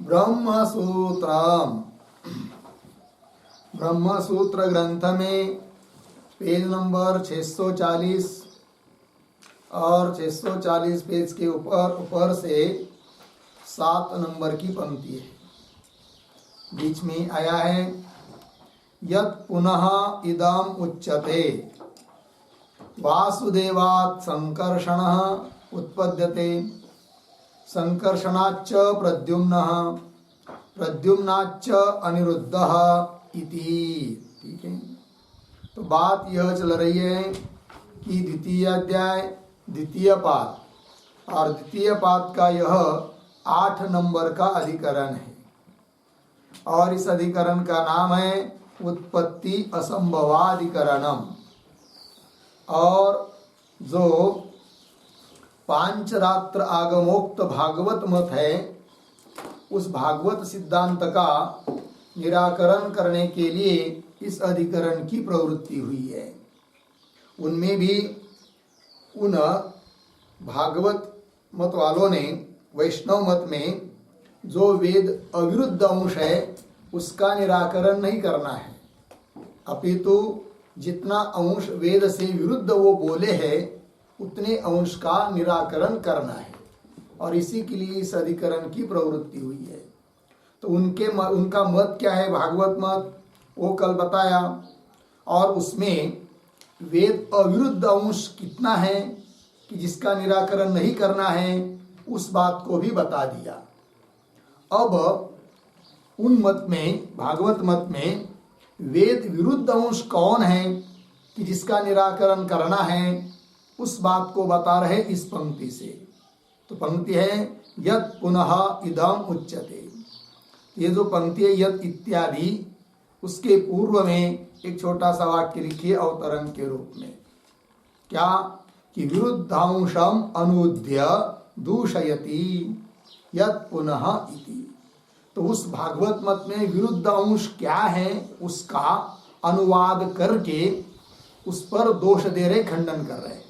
ब्रह्मसूत्रम। ब्रह्मसूत्र ग्रंथ में page number 640 और 640 पेज के ऊपर से 7 नंबर की पंक्ति है। बीच में आया है यत् पुनः इदम उच्यते वासुदेवात् संकर्षणः उत्पद्यते संकर्षणाच्च प्रद्युम्नः प्रद्युम्नाच्च अनिरुद्धः इति। ठीक है, तो बात यह चल रही है कि द्वितीय अध्याय द्वितीय पाद और द्वितीय पाद का यह 8 नंबर का अधिकरण है और इस अधिकरण का नाम है उत्पत्ति असंभवाधिकरणम। और जो पांचरात्र आगमोक्त भागवत मत है उस भागवत सिद्धांत का निराकरण करने के लिए इस अधिकरण की प्रवृत्ति हुई है। उनमें भी उन भागवत मत वालों ने वैष्णव मत में जो वेद अविरुद्ध अंश है उसका निराकरण नहीं करना है, अपितु जितना अंश वेद से विरुद्ध वो बोले हैं उतने अंश का निराकरण करना है और इसी के लिए इस अधिकरण की प्रवृत्ति हुई है। तो उनका मत क्या है, भागवत मत, वो कल बताया और उसमें वेद अविरुद्ध अंश कितना है कि जिसका निराकरण नहीं करना है उस बात को भी बता दिया। अब उन मत में, भागवत मत में वेद विरुद्ध अंश कौन है कि जिसका निराकरण करना है उस बात को बता रहे इस पंक्ति से। तो पंक्ति है यत् पुनः इदम उच्यते। ये जो पंक्ति है यत् इत्यादि, उसके पूर्व में एक छोटा सा वाक्य लिखिए अवतरण के रूप में। क्या कि विरुद्धांशम अनुद्य दूषयति यत् पुनः इति। तो उस भागवत मत में विरुद्ध अंश क्या है उसका अनुवाद करके उस पर दोष दे रहे, खंडन कर रहे।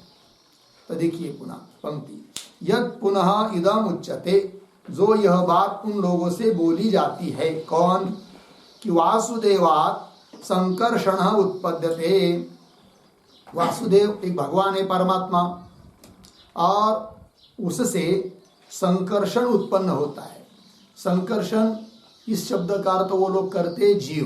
तो देखिए पुनः पंक्ति यत् पुनः इदम उच्यते, जो यह बात उन लोगों से बोली जाती है, कौन कि वासुदेवात् संकर्षण उत्पद्यते। वासुदेव एक भगवान है, परमात्मा, और उससे संकर्षण उत्पन्न होता है। संकर्षण इस शब्द का अर्थ वो लोग करते जीव,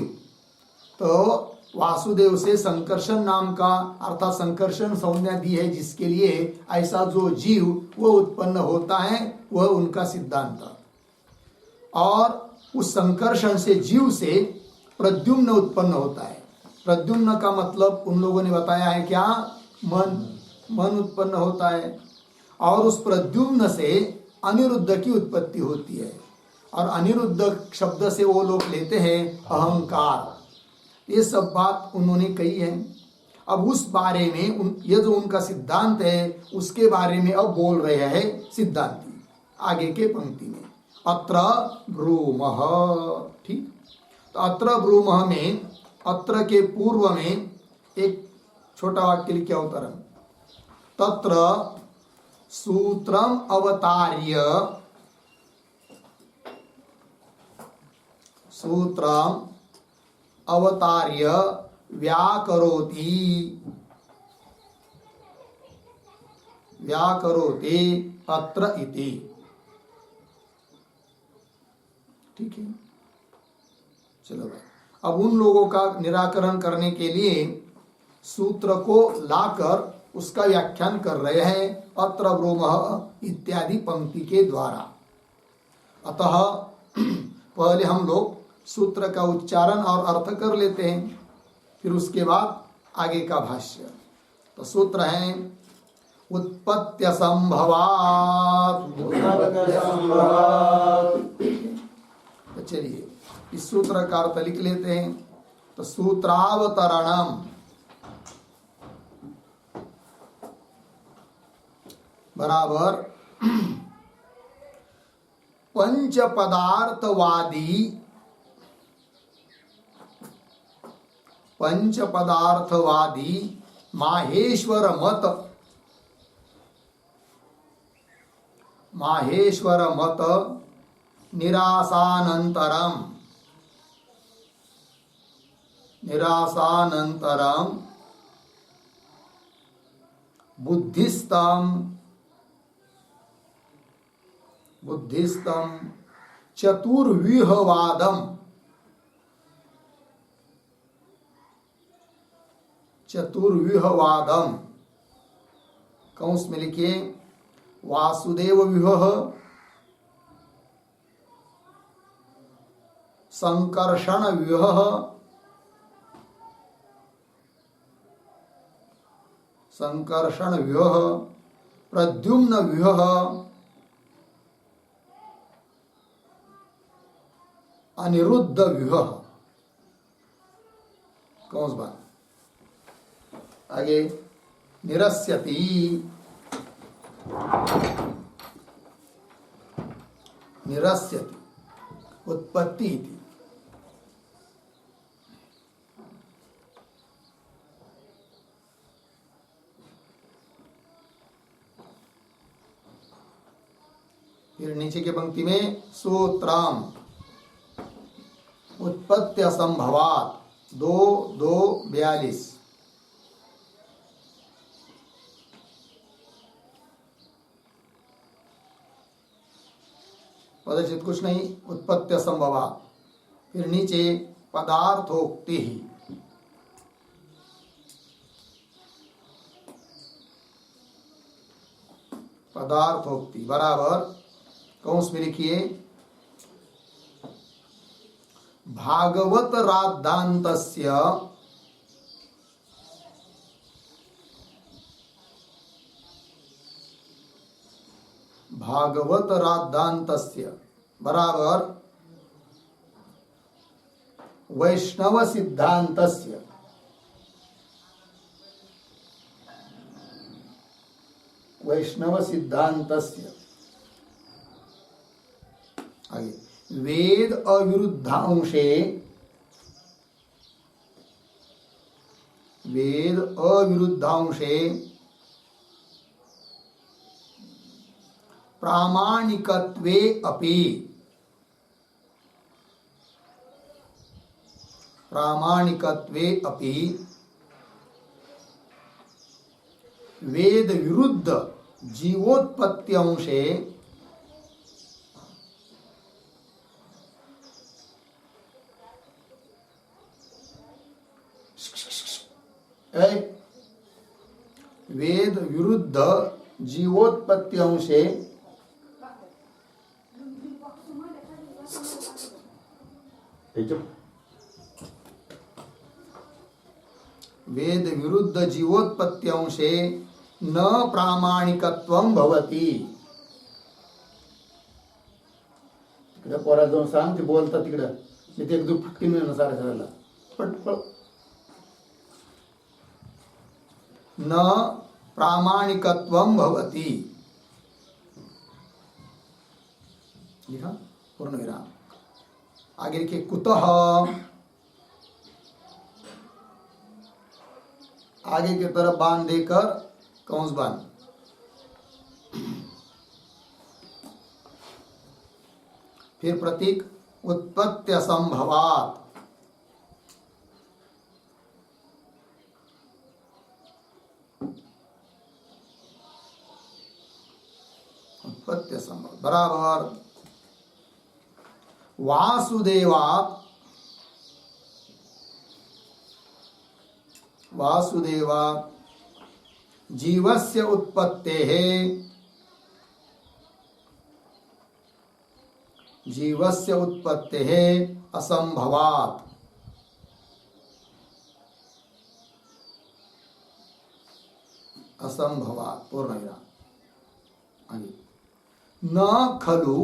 तो वासुदेव से संकर्षण नाम का अर्थात संकर्षण संज्ञा दी है जिसके लिए ऐसा जो जीव वो उत्पन्न होता है वह उनका सिद्धांत। और उस संकर्षण से जीव से प्रद्युम्न उत्पन्न होता है। प्रद्युम्न का मतलब उन लोगों ने बताया है क्या, मन उत्पन्न होता है और उस प्रद्युम्न से अनिरुद्ध की उत्पत्ति होती है और अनिरुद्ध शब्द से वो लोग लेते हैं अहंकार। ये सब बात उन्होंने कही है। अब उस बारे में ये जो उनका सिद्धांत है उसके बारे में अब बोल रहे हैं सिद्धांती आगे के पंक्ति में अत्र ब्रूमः। ठीक, तो अत्र ब्रूमः में अत्र के पूर्व में एक छोटा वाक्य लिखिए अवतरण। तत्र सूत्रम अवतार्य, सूत्रम अवतार्य व्याकरोति, व्याकरोति अत्र इति। ठीक है, चलो भाई, अब उन लोगों का निराकरण करने के लिए सूत्र को लाकर उसका व्याख्यान कर रहे हैं अत्र ब्रूमः इत्यादि पंक्ति के द्वारा। अतः पहले हम लोग सूत्र का उच्चारण और अर्थ कर लेते हैं, फिर उसके बाद आगे का भाष्य। तो सूत्र है उत्पत्त्य संभवात्। तो चलिए इस सूत्र का अर्थ लिख लेते हैं। तो सूत्रावतरणम बराबर पंच पदार्थवादी, पंच पदार्थवादी माहेश्वर मत, माहेश्वर मत निरासानंतरम बुद्धिस्तम चतुर्व्यूहवादम कंस में लिखिए वासुदेव व्यूह, संकर्षण व्यूह, प्रद्युम्न व्यूह, अनिरुद्ध व्यूह। कौन बात आगे निरस्यति उत्पत्ति थी। फिर नीचे की पंक्ति में सूत्रम उत्पत्ति असंभवात 2:42। पदचित कुछ नहीं, उत्पत्ति असंभवात। फिर नीचे पदार्थोक्ति ही, पदार्थोक्ति बराबर कौंस में लिखिए भागवत राद्धान्तस्य बराबर वैष्णव सिद्धान्तस्य आगे वेद अविरुद्धांशे प्रामाणिकत्वे अपि वेद विरुद्ध जीवोत्पत्ति अंशे वेद विरुद्ध जीवोत्पत्ति अंशे वेद विरुद्ध जीवोत्पत्ति अंशे न प्रामाणिकत्वं भवति। तिकडे पोरा जाऊन सांग, ते बोलतात तिकडं मी ते एकदम फटकी मिळणार सारा करायला पटपट। न प्रामाणिकत्वं भवति, लिखा पूर्ण विराम। आगे लिखिए कुतः, आगे की तरफ बांध देकर कौंस बांध। फिर प्रतीक उत्पत्ति असंभवात, उत्पत्ति असंभव बराबर वासुदेवात् जीवस्य उत्पत्तेः असंभवात् पूर्ण विराम। आगे न खलु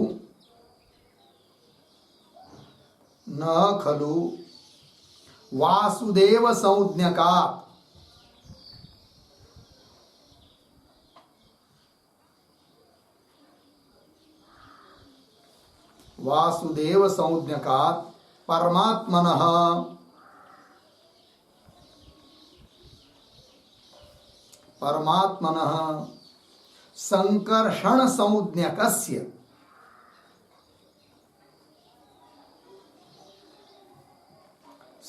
वासुदेव संज्ञकात् परमात्मनः संकर्षण संज्ञकस्य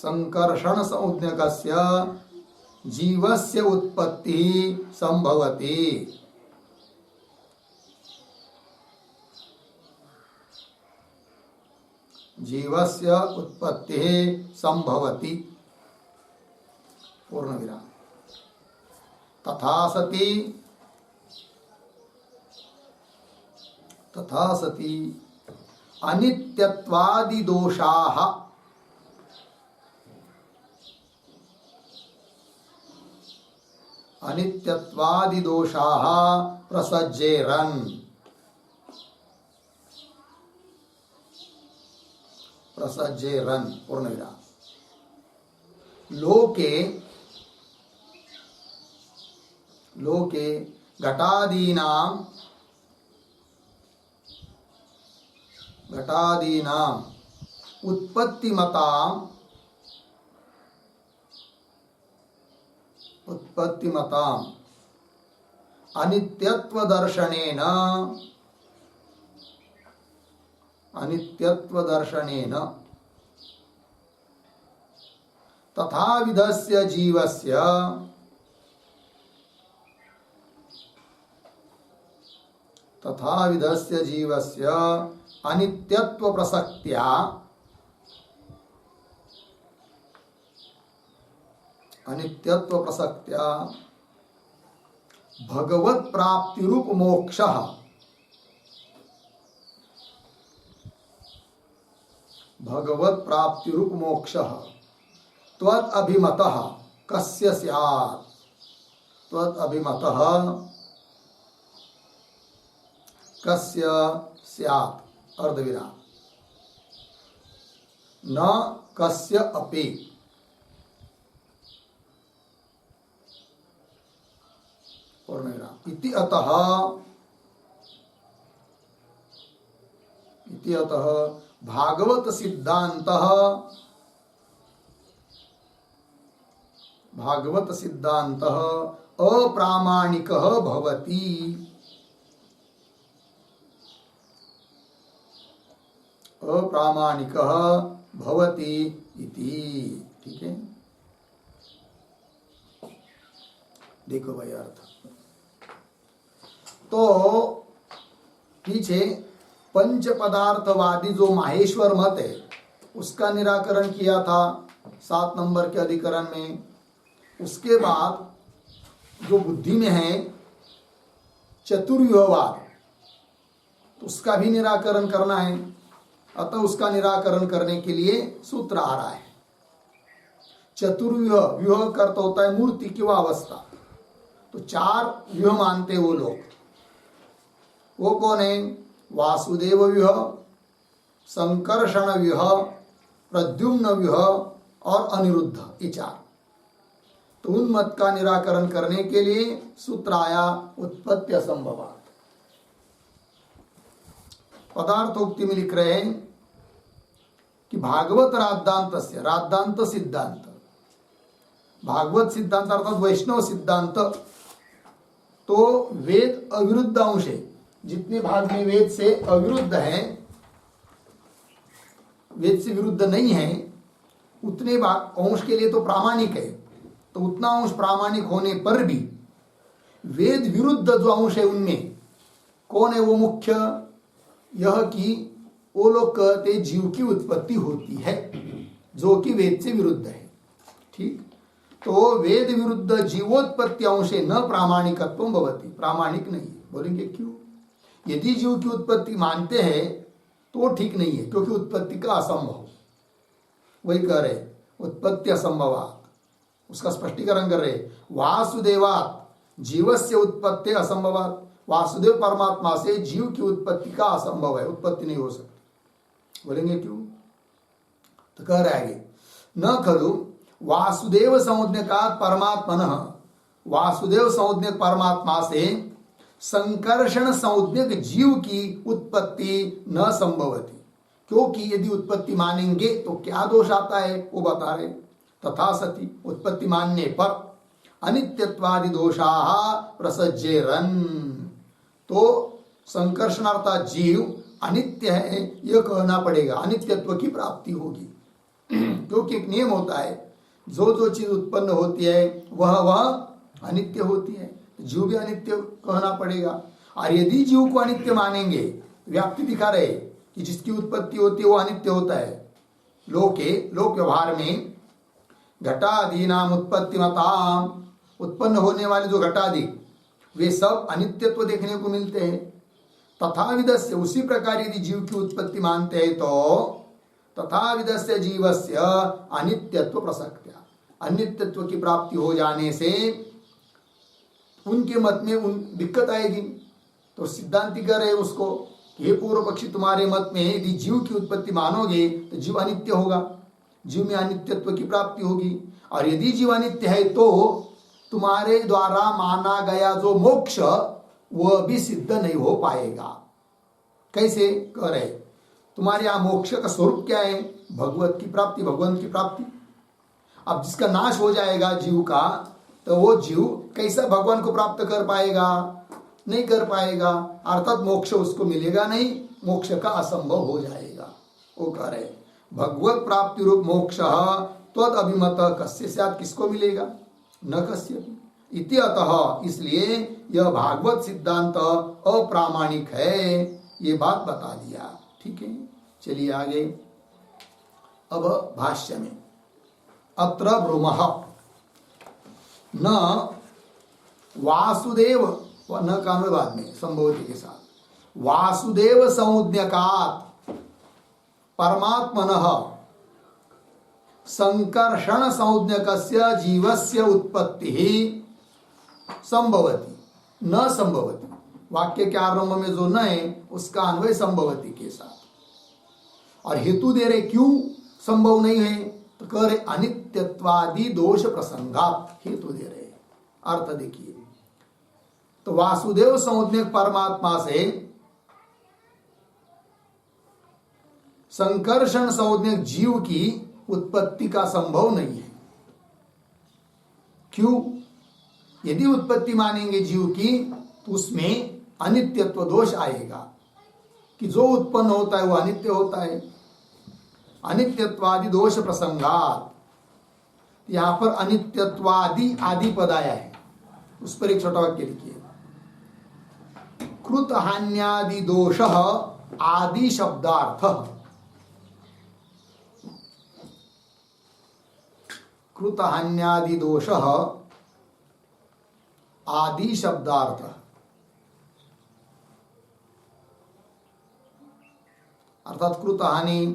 संकर्षण संज्ञकस्य जीवस्य उत्पत्ति संभवति। जीवस्य उत्पत्ति संभवति पूर्ण विराम। तथा सति अनित्यत्वादि दोषाः प्रसज्जेरन् पूर्ण विराम। लोके घटादीनां उत्पत्तिमताम् अनित्यत्वदर्शनेन तथाविधस्य जीवस्य अनित्यत्व प्रसक्त्या भगवत प्राप्ति रूप मोक्षः त्वत् अभिमतः कस्य स्यात्। अर्धविराम। न कस्य अपि इति अतः भागवत सिद्धान्तः अप्रामाणिकः भवति। इति। ठीक है, देखो भाई अर्थ। तो पीछे पंच पदार्थवादी जो माहेश्वर मत है उसका निराकरण किया था 7 नंबर के अधिकरण में। उसके बाद जो बुद्धि में है चतुर्व्यूहवाद, तो उसका भी निराकरण करना है। अतः उसका निराकरण करने के लिए सूत्र आ रहा है। चतुर्व्यूह, व्यूह का अर्थ होता है मूर्ति की अवस्था। तो 4 व्यूह मानते वो लोग। वो कौन है? वासुदेव व्यूह, संकर्षण व्यूह, प्रद्युम्न व्यूह और अनिरुद्ध, ये 4। तो उन मत का निराकरण करने के लिए सूत्र आया उत्पत्ति असंभवात्। पदार्थोक्ति में लिख रहे हैं कि भागवत राद्धांत सिद्धांत, भागवत सिद्धांत अर्थात वैष्णव सिद्धांत, तो वेद अविरुद्ध अंश है। जितने भाग में वेद से अविरुद्ध है, वेद से विरुद्ध नहीं है, उतने भाग अंश के लिए तो प्रामाणिक है। तो उतना अंश प्रामाणिक होने पर भी वेद विरुद्ध जो अंश है उनमें कौन है वो मुख्य? यह कि वो लोग कहते जीव की उत्पत्ति होती है, जो कि वेद से विरुद्ध है। ठीक, तो वेद विरुद्ध जीवोत्पत्ति अंशे न प्रामाणिकत्व भवति, प्रामाणिक नहीं। बोलेंगे क्यों? यदि जीव की उत्पत्ति मानते हैं तो ठीक नहीं है, क्योंकि उत्पत्ति का असंभव, वही कह रहे उत्पत्ति असंभवात्। उसका स्पष्टीकरण कर रहे वासुदेवात् जीवस्य उत्पत्ति असंभवात्। वासुदेव परमात्मा से जीव की उत्पत्ति का असंभव है, उत्पत्ति नहीं हो सकती। बोलेंगे क्यों? तो कह रहे आगे, न खलु वासुदेव संज्ञकात् परमात्मनः, वासुदेव संज्ञक परमात्मा से संकर्षण संज्ञक जीव की उत्पत्ति न संभवती। क्योंकि यदि उत्पत्ति मानेंगे तो क्या दोष आता है वो बता रहे। तथा सति उत्पत्ति मानने पर अनित्यत्वादि दोषाः प्रसज्जेरन्, तो संकर्षण अर्थात जीव अनित्य है यह कहना पड़ेगा, अनित्यत्व की प्राप्ति होगी। क्योंकि एक नियम होता है, जो जो चीज उत्पन्न होती है वह अनित्य होती है। जीव भी अनित्य कहना पड़ेगा। और यदि जीव को अनित्य मानेंगे, व्याप्ति दिखा रहे कि जिसकी उत्पत्ति होती है वो अनित्य होता है। लोक व्यवहार में घटादि नाम उत्पत्ति मताम, उत्पन्न होने वाले जो घटादि वे सब अनित्यत्व देखने को मिलते हैं। तथा विदस्य, उसी प्रकार यदि जीव की उत्पत्ति मानते हैं तो तथा विदस्य जीवस्य अनित्यत्व प्रसक्त्या, अनित्यत्व की प्राप्ति हो जाने से उनके मत में दिक्कत आएगी। तो सिद्धांति कह रहे उसको, हे पूर्व पक्षी, तुम्हारे मत में यदि जीव की उत्पत्ति मानोगे तो जीव अनित्य होगा, जीव में अनित्यत्व की प्राप्ति होगी। और यदि जीव अनित्य है तो तुम्हारे द्वारा माना गया जो मोक्ष वह भी सिद्ध नहीं हो पाएगा। कैसे कह रहे, तुम्हारे यहां मोक्ष का स्वरूप क्या है? भगवत की प्राप्ति, भगवंत की प्राप्ति। अब जिसका नाश हो जाएगा जीव का, तो वो जीव कैसा भगवान को प्राप्त कर पाएगा? नहीं कर पाएगा, अर्थात मोक्ष उसको मिलेगा नहीं, मोक्ष का असंभव हो जाएगा। वो कह रहे भगवत प्राप्ति रूप मोक्ष त्वद अभिमत कस्य स्यात्, किसको मिलेगा? न कस्य इति। अतः इसलिए यह भागवत सिद्धांत अप्रामाणिक है, ये बात बता दिया। ठीक है, चलिए आगे। अब भाष्य में अत्र ब्रूमः न वासुदेव, न काम बाद में संभवती के साथ, वासुदेव संज्ञकात् परमात्मनः संकर्षण संज्ञकस्य जीवस्य उत्पत्ति संभवती न संभवती। वाक्य के आरंभ में जो न है उसका अन्वय संभवती के साथ। और हेतु दे रहे क्यों संभव नहीं है, तो कह रहे अनित्यत्वादि दोष प्रसंगात हेतु दे रहे। अर्थ देखिए, तो वासुदेव संज्ञक परमात्मा से संकर्षण संज्ञक जीव की उत्पत्ति का संभव नहीं है। क्यों? यदि उत्पत्ति मानेंगे जीव की तो उसमें अनित्यत्व दोष आएगा कि जो उत्पन्न होता है वो अनित्य होता है। अनित्यत्वादि दोष प्रसंगात, यहां पर अनित्यत्वादि आदि पद आया है, उस पर एक छोटा वाक्य लिखिए। कृत हान्यादि दोष आदि शब्दार्थ, कृत हान्यादि दोष आदि शब्दार्थ, अर्थात कृत हानि,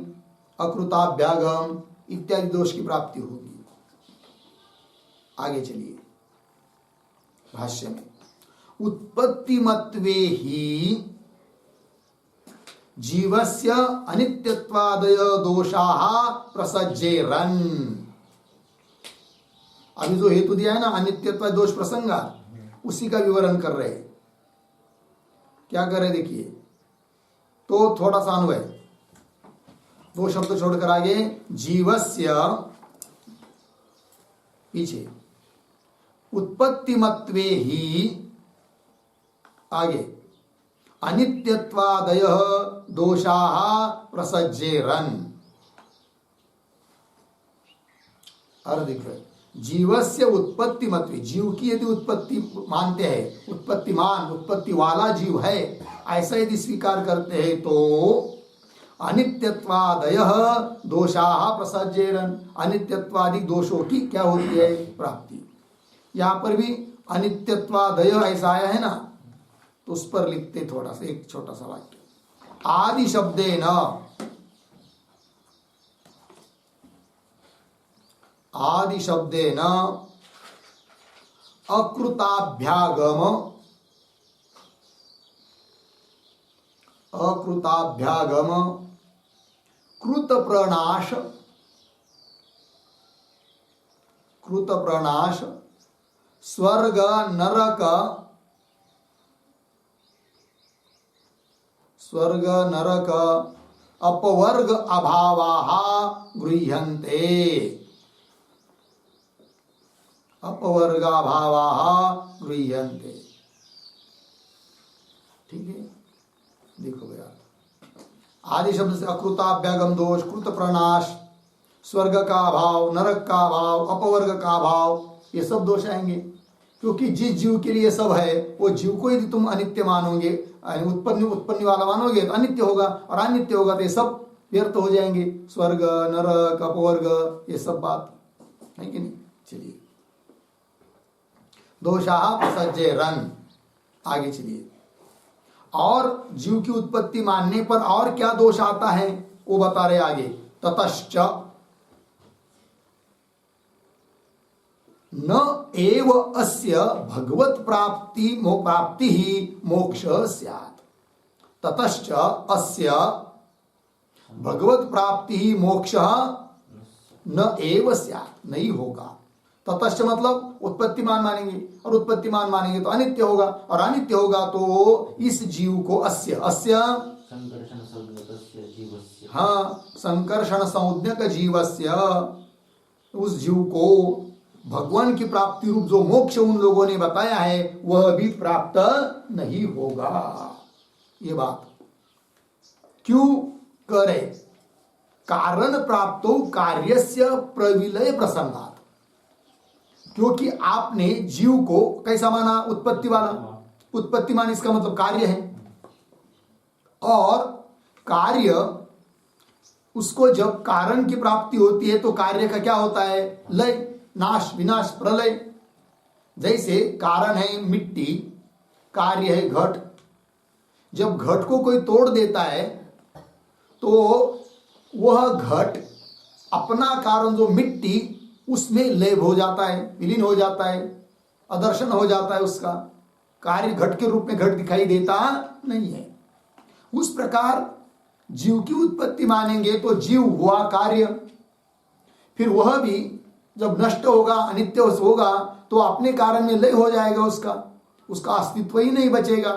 अकृताभ्यागम इत्यादि दोष की प्राप्ति होगी। आगे चलिए भाष्य में, उत्पत्तिमत्वे ही जीवस्य अनित्यत्वादय दोषाः प्रसज्जेरन्। अभी जो हेतु दिया है ना अनित्यत्व दोष प्रसंगा, उसी का विवरण कर रहे। क्या कर रहे देखिए, तो थोड़ा सा अन्वय, दो शब्द छोड़कर आगे, जीवस्य पीछे उत्पत्तिमत्वे ही, आगे अनित्यत्वादय दोषाः प्रसज्जेरन्। और देख रहे जीवस्य उत्पत्ति मत्वे, जीव की यदि उत्पत्ति मानते हैं, उत्पत्तिमान उत्पत्ति वाला जीव है ऐसा यदि स्वीकार करते हैं तो अनित्यत्वादय दोषाः प्रसज्जेरन्, अनित्यत्वादि दोषों की क्या होती है? प्राप्ति। यहां पर भी अनित्यत्वादय ऐसा आया है ना, तो उस पर लिखते थोड़ा सा एक छोटा सा वाक्य, आदि शब्देन, आदि शब्देन अकृताभ्यागम, अकृताभ्यागम कृत प्रणाश, कृत प्रणाश स्वर्ग नरक, स्वर्ग नरक अपवर्ग अभावाः गृह्यन्ते, अपवर्गाभावाः गृह्यन्ते। ठीक है, देखो भैया, आदि शब्द से अकृताभ्यागम दोष, कृत प्रणाश, स्वर्ग का अभाव, नरक का अभाव, अपवर्ग का अभाव, ये सब दोष आएंगे। क्योंकि जिस जीव के लिए सब है वो जीव को यदि तुम अनित्य मानोगे, उत्पन्न वाला मानोगे तो अनित्य होगा, और अनित्य होगा तो ये सब व्यर्थ हो जाएंगे, स्वर्ग नरक अपवर्ग ये सब बात है कि नहीं। चलिए, दोषा प्रसज्य रन, आगे चलिए। और जीव की उत्पत्ति मानने पर और क्या दोष आता है वो बता रहे आगे। ततश्च न एव अस्य भगवत प्राप्ति ही मोक्ष स्यात्। ततश्च अस्य भगवत प्राप्ति ही मोक्ष न एव स्यात्, नहीं होगा। ततश्च मतलब उत्पत्तिमान मानेंगे, और उत्पत्तिमान मानेंगे तो अनित्य होगा, और अनित्य होगा तो इस जीव को अस्य हाँ संकर्षण संज्ञक जीवस्य, उस जीव को भगवान की प्राप्ति रूप जो मोक्ष उन लोगों ने बताया है वह भी प्राप्त नहीं होगा। ये बात क्यों करे? कारण प्राप्तो कार्यस्य प्रविलय प्रसंगात। क्योंकि आपने जीव को कैसा माना? उत्पत्ति वाला। उत्पत्तिमान इसका मतलब कार्य है, और कार्य उसको जब कारण की प्राप्ति होती है तो कार्य का क्या होता है? लय, नाश, विनाश, प्रलय। जैसे कारण है मिट्टी, कार्य है घट। जब घट को कोई तोड़ देता है तो वह घट अपना कारण जो मिट्टी उसमें लय हो जाता है, विलीन हो जाता है, अदर्शन हो जाता है, उसका कार्य घट के रूप में घट दिखाई देता नहीं है। उस प्रकार जीव की उत्पत्ति मानेंगे तो जीव हुआ कार्य, फिर वह भी जब नष्ट होगा, अनित्य होगा तो अपने कारण में लय हो जाएगा, उसका अस्तित्व ही नहीं बचेगा,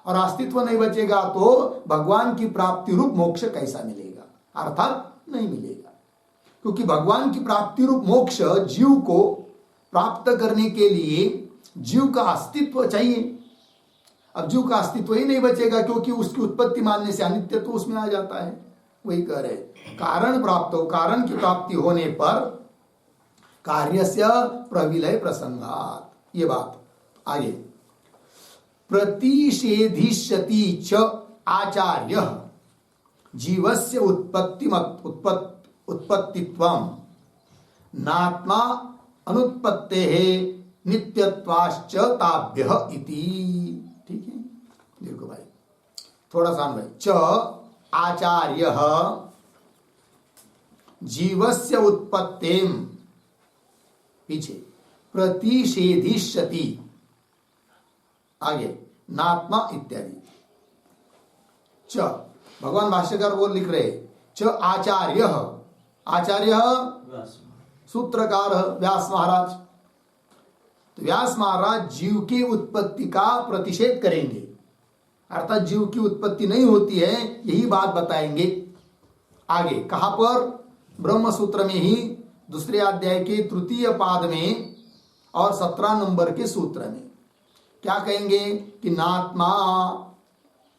और अस्तित्व नहीं बचेगा तो भगवान की प्राप्ति रूप मोक्ष कैसा मिलेगा? अर्थात नहीं मिलेगा। क्योंकि भगवान की प्राप्ति रूप मोक्ष जीव को प्राप्त करने के लिए जीव का अस्तित्व चाहिए। अब जीव का अस्तित्व ही नहीं बचेगा क्योंकि उसकी उत्पत्ति मानने से अनित्य तो उसमें आ जाता है। वही कह रहे, कारण प्राप्त हो, कारण की प्राप्ति होने पर कार्यस्य प्रविलय प्रसंगात। ये बात आगे। प्रतिषेधिष्यति च आचार्य जीवस्य उत्पत्तित्वं नात्मा अनुत्पत्तेः नित्यत्वाश्च ताभ्यः इति। ठीक है, देखो भाई थोड़ा सा भाई। च आचार्य जीवस्य उत्पत्तिम, पीछे प्रतिषेधिष्यति, आगे नात्मा इत्यादि। च भगवान भाष्यकार वो लिख रहे, च आचार्य, आचार्य सूत्रकार व्यास महाराज। तो व्यास महाराज जीव की उत्पत्ति का प्रतिषेध करेंगे, अर्थात जीव की उत्पत्ति नहीं होती है, यही बात बताएंगे आगे। कहां पर? ब्रह्म सूत्र में ही, दूसरे अध्याय के तृतीय पाद में और 17 नंबर के सूत्र में क्या कहेंगे कि नात्मा,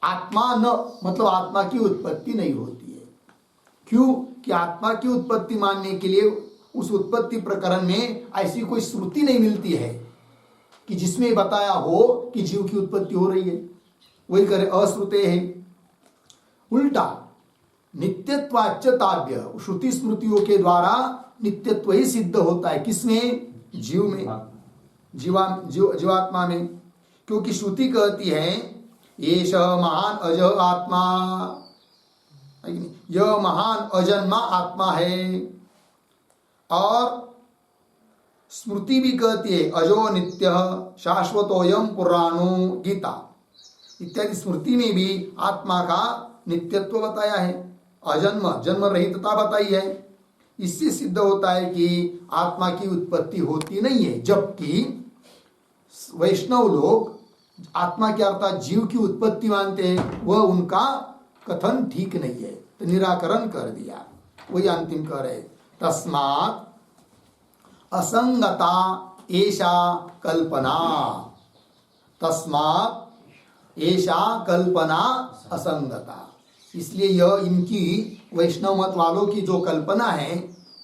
आत्मा न मतलब आत्मा की उत्पत्ति नहीं होती है। क्यों? कि आत्मा की उत्पत्ति मानने के लिए उस उत्पत्ति प्रकरण में ऐसी कोई श्रुति नहीं मिलती है कि जिसमें बताया हो कि जीव की उत्पत्ति हो रही है। वही करे अश्रुते है। उल्टा नित्यत्वाच्च ताभ्य, श्रुति स्मृतियों के द्वारा नित्यत्व ही सिद्ध होता है। किसमें? जीव में, जीवात्मा में। क्योंकि श्रुति कहती है एष महान अज आत्मा, यह महान अजन्मा आत्मा है। और स्मृति भी कहती है अजो नित्य शाश्वतोयम पुराणो, गीता इत्यादि स्मृति में भी आत्मा का नित्यत्व बताया है, अजन्म जन्म रहितता बताई है। इससे सिद्ध होता है कि आत्मा की उत्पत्ति होती नहीं है। जबकि वैष्णव लोग आत्मा के अर्थात जीव की उत्पत्ति मानते हैं, वह उनका कथन ठीक नहीं है, तो निराकरण कर दिया। वही अंतिम कह रहे, तस्मात् असंगता एषा कल्पना, तस्मात् एषा कल्पना असंगता। इसलिए यह इनकी वैष्णव मत वालों की जो कल्पना है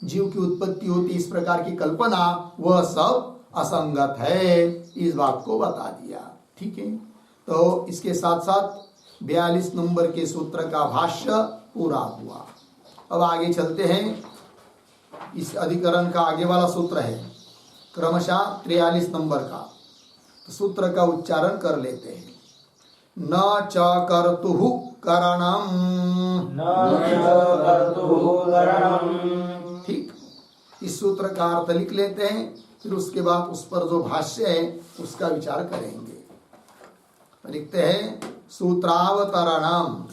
जीव की उत्पत्ति होती, इस प्रकार की कल्पना, वह सब असंगत है। इस बात को बता दिया। ठीक है, तो इसके साथ साथ 42 नंबर के सूत्र का भाष्य पूरा हुआ। अब आगे चलते हैं। इस अधिकरण का आगे वाला सूत्र है क्रमशः 43 नंबर का। तो सूत्र का उच्चारण कर लेते हैं। न च कर्तुः करणम्। ठीक, इस सूत्र का अर्थ लिख लेते हैं, फिर उसके बाद उस पर जो भाष्य है उसका विचार करेंगे। लिखते हैं सूत्रावतरणम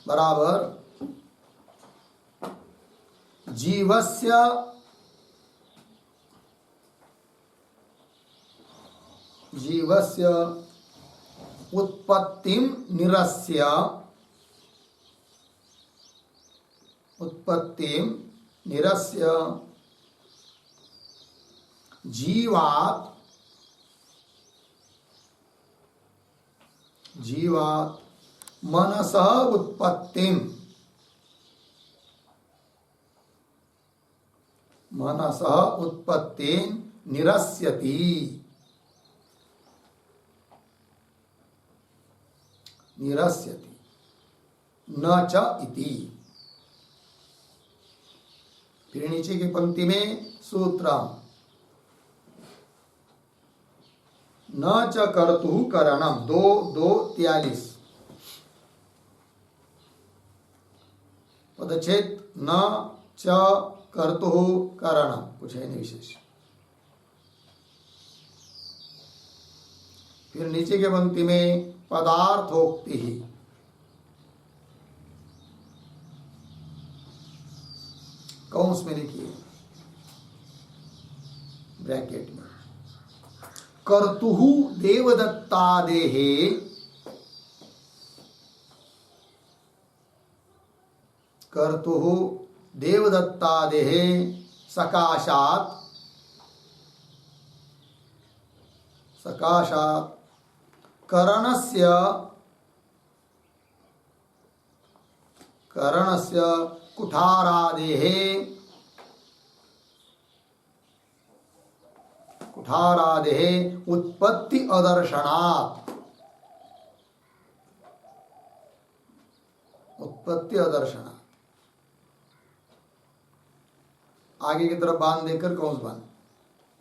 बराबर जीवस्य उत्पत्तिं निरस्य जीवात् मनसः उत्पत्तिं निरस्यति। न च इति। फिर नीचे की पंक्ति में सूत्र न च कर्तुः करणम 2:43 पदच्छेद न च कर्तुः करणम, कुछ है नहीं विशेष। फिर नीचे के पंक्ति में पदार्थोक्ति ही कौंस में लिखिए ब्रैकेट में कर्तुः देवदत्तादेहे सकाशात् करणस्य कुठारादेः उत्पत्ति अदर्शनात् आगे की तरफ बांध देकर कौंस बांध।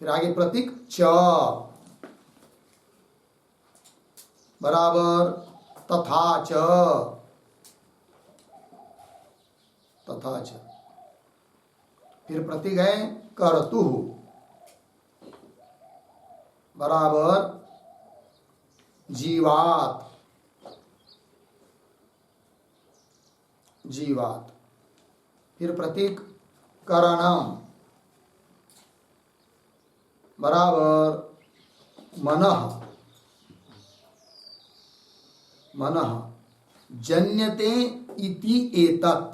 फिर आगे प्रतीक च बराबर तथा च फिर प्रतीक है कर्तुः बराबर जीवात् फिर प्रतीक करणम बराबर मनः जन्यते इति एतत्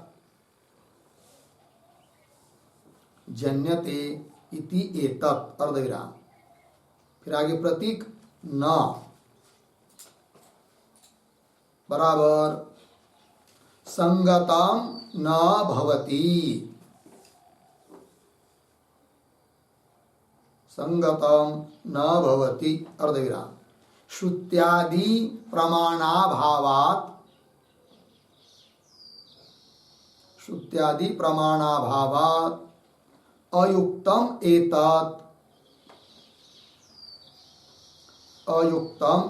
अर्धविराम। फिर आगे प्रतीक न बराबर संगतम न भवति अर्धविराम। श्रुत्यादि प्रमाणाभावात् अयुक्तम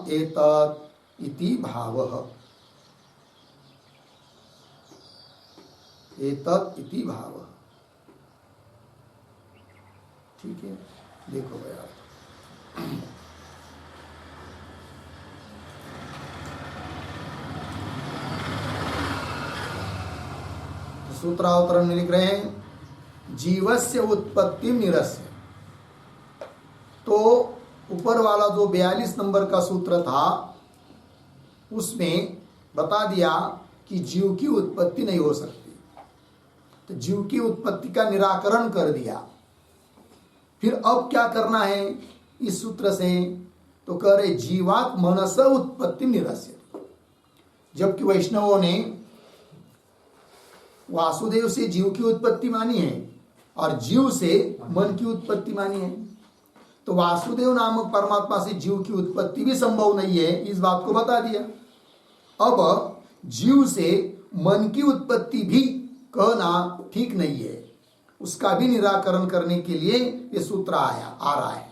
एतत् इति भावः। ठीक है, देखो भैया सूत्रावतरण में लिख रहे हैं जीवस्य उत्पत्ति निरस्य। तो ऊपर वाला जो 42 नंबर का सूत्र था उसमें बता दिया कि जीव की उत्पत्ति नहीं हो सकती, तो जीव की उत्पत्ति का निराकरण कर दिया। फिर अब क्या करना है इस सूत्र से, तो कह रहे जीवात् मनस उत्पत्ति निरस्य। जबकि वैष्णवों ने वासुदेव से जीव की उत्पत्ति मानी है और जीव से मन की उत्पत्ति मानी है। तो वासुदेव नामक परमात्मा से जीव की उत्पत्ति भी संभव नहीं है, इस बात को बता दिया। अब जीव से मन की उत्पत्ति भी कहना ठीक नहीं है, उसका भी निराकरण करने के लिए ये सूत्र आ रहा है।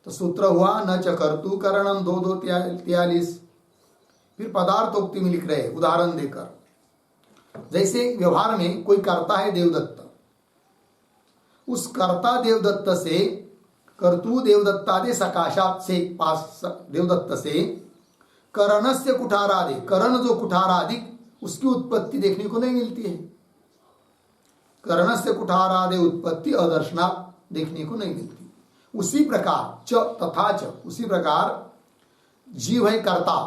तो सूत्र हुआ न च कर्तु करणम 2:2-43। फिर पदार्थोक्ति में लिख रहे उदाहरण देकर, जैसे व्यवहार में कोई कर्ता है देवदत्त, उस कर्ता देवदत्त से कर्तु देवदत्तादि सकाशात से पास देवदत्त से करणस्य कुठारादि, करण जो कुठारादि उसकी उत्पत्ति देखने को नहीं मिलती है। करणस्य कुठारादि उत्पत्ति अदर्शनात् देखने को नहीं मिलती। उसी प्रकार च तथा च, उसी प्रकार जीव है कर्ता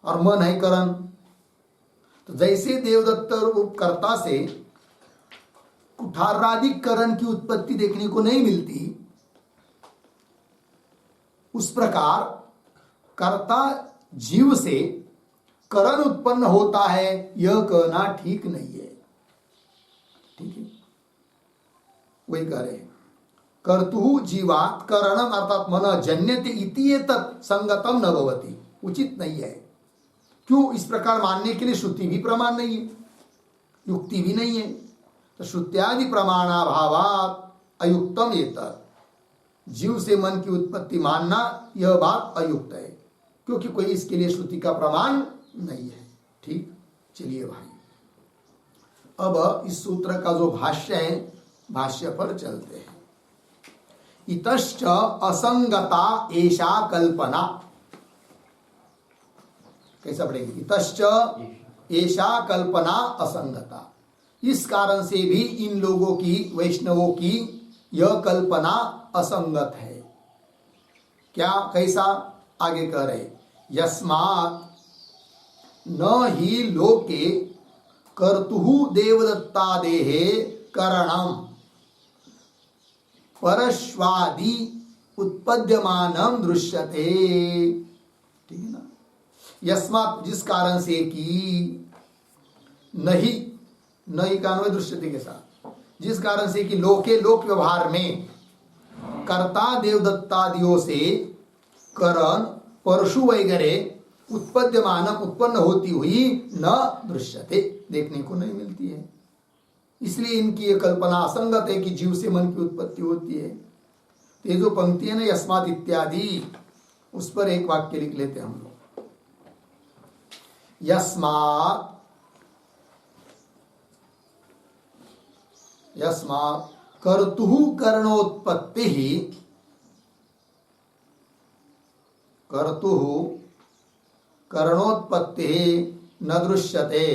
और मन है करण। तो जैसे देवदत्त कर्ता से कुठारादि करण की उत्पत्ति देखने को नहीं मिलती, उस प्रकार कर्ता जीव से करण उत्पन्न होता है, यह कहना ठीक नहीं है। ठीक है, वही कह रहे हैं कर्तु जीवात करणम अर्थात मन जन्यते इति एतत् संगतम न भवति, उचित नहीं है। क्यों? इस प्रकार मानने के लिए श्रुति भी प्रमाण नहीं है, युक्ति भी नहीं है। तो श्रुत्यादि प्रमाणाभावात अयुक्तम एतत्, जीव से मन की उत्पत्ति मानना यह बात अयुक्त है, क्योंकि कोई इसके लिए श्रुति का प्रमाण नहीं है। ठीक, चलिए भाई, अब इस सूत्र का जो भाष्य है, भाष्य पर चलते हैं। इतश्च असंगता एषा कल्पना, कैसा पढ़ेंगे? इतश्च एषा कल्पना असंगता, इस कारण से भी इन लोगों की, वैष्णवों की यह कल्पना असंगत है। क्या, कैसा? आगे कह रहे यस्मात् न ही लोके कर्तुः देवदत्तादेहे करणम परश्वादि उत्पद्यमानम दृश्यते। ठीक है ना? यस्मात्, जिस कारण से कि नहीं का अन्वय दृश्यते के साथ, जिस कारण से कि लोके, लोक व्यवहार में कर्ता देवदत्तादियों से करण परशु वगैरह उत्पद्यमानम उत्पन्न होती हुई न दृश्यते देखने को नहीं मिलती है। इसलिए इनकी ये कल्पना असंगत है कि जीव से मन की उत्पत्ति होती है। तो ये जो पंक्ति है ना यस्मात् इत्यादि, उस पर एक वाक्य लिख लेते हैं हम लोग। यस्मात् कर्तुः करणोत्पत्ति ही, कर्तुः करणोत्पत्ति न दृश्यते,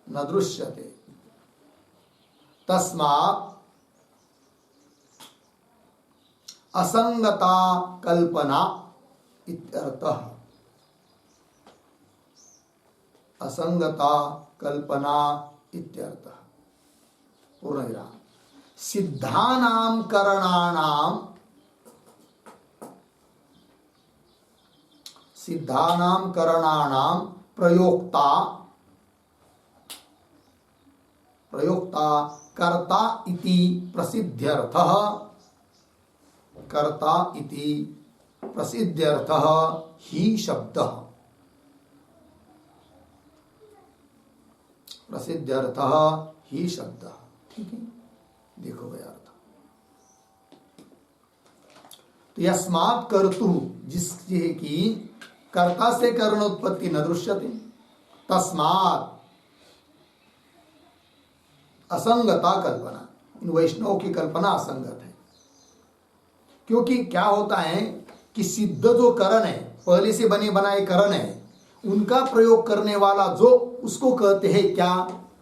न दृश्यते, तस्मात् असंगता कल्पना इत्यर्थः। असंगता कल्पना इत्यर्थः। पूर्ण विराम। सिद्धानां करणानां, सिद्धानां करणानां प्रयोक्ता, प्रयोक्ता कर्ता इति प्रसिद्ध्यर्थः, कर्ता इति प्रसिद्ध्यर्थः ही शब्दः, प्रसिद्ध्यर्थः ही शब्दः। ठीक है, देखो भाई अर्थ। तो यस्मात् कर्तु, जिससे कि कर्ता से करणोत्पत्ति न दृश्यते, तस्मात् असंगता कल्पना, इन वैष्णवों की कल्पना असंगत है। क्योंकि क्या होता है कि सिद्ध जो करण है, पहले से बने बनाए करण है, उनका प्रयोग करने वाला जो, उसको कहते हैं क्या?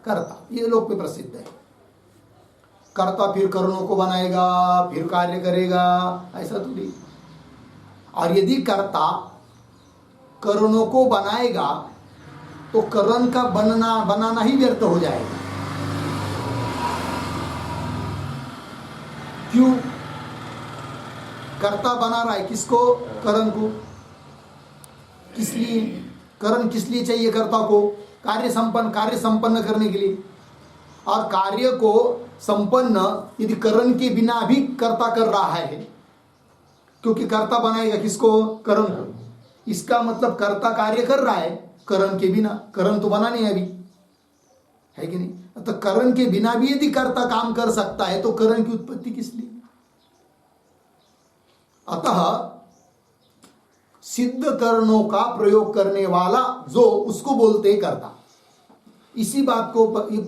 कर्ता। ये लोक में प्रसिद्ध है। कर्ता फिर करणों को बनाएगा, फिर कार्य करेगा, ऐसा तो नहीं। और यदि कर्ता करणों को बनाएगा तो करण का बनाना ही व्यर्थ हो जाएगा। क्यों? कर्ता बना रहा है किसको? करण को। किस लिए? करण किस लिए चाहिए कर्ता को? कार्य संपन्न करने के लिए। और कार्य को संपन्न यदि करण के बिना भी कर्ता कर रहा है, क्योंकि कर्ता बनाएगा किसको? करण को। इसका मतलब कर्ता कार्य कर रहा है करण के बिना, करण तो बना नहीं अभी, है कि नहीं? तो करण के बिना भी यदि कर्ता काम कर सकता है तो करण की उत्पत्ति किस लिए? अतः सिद्ध करणों का प्रयोग करने वाला जो, उसको बोलते हैं कर्ता। इसी बात को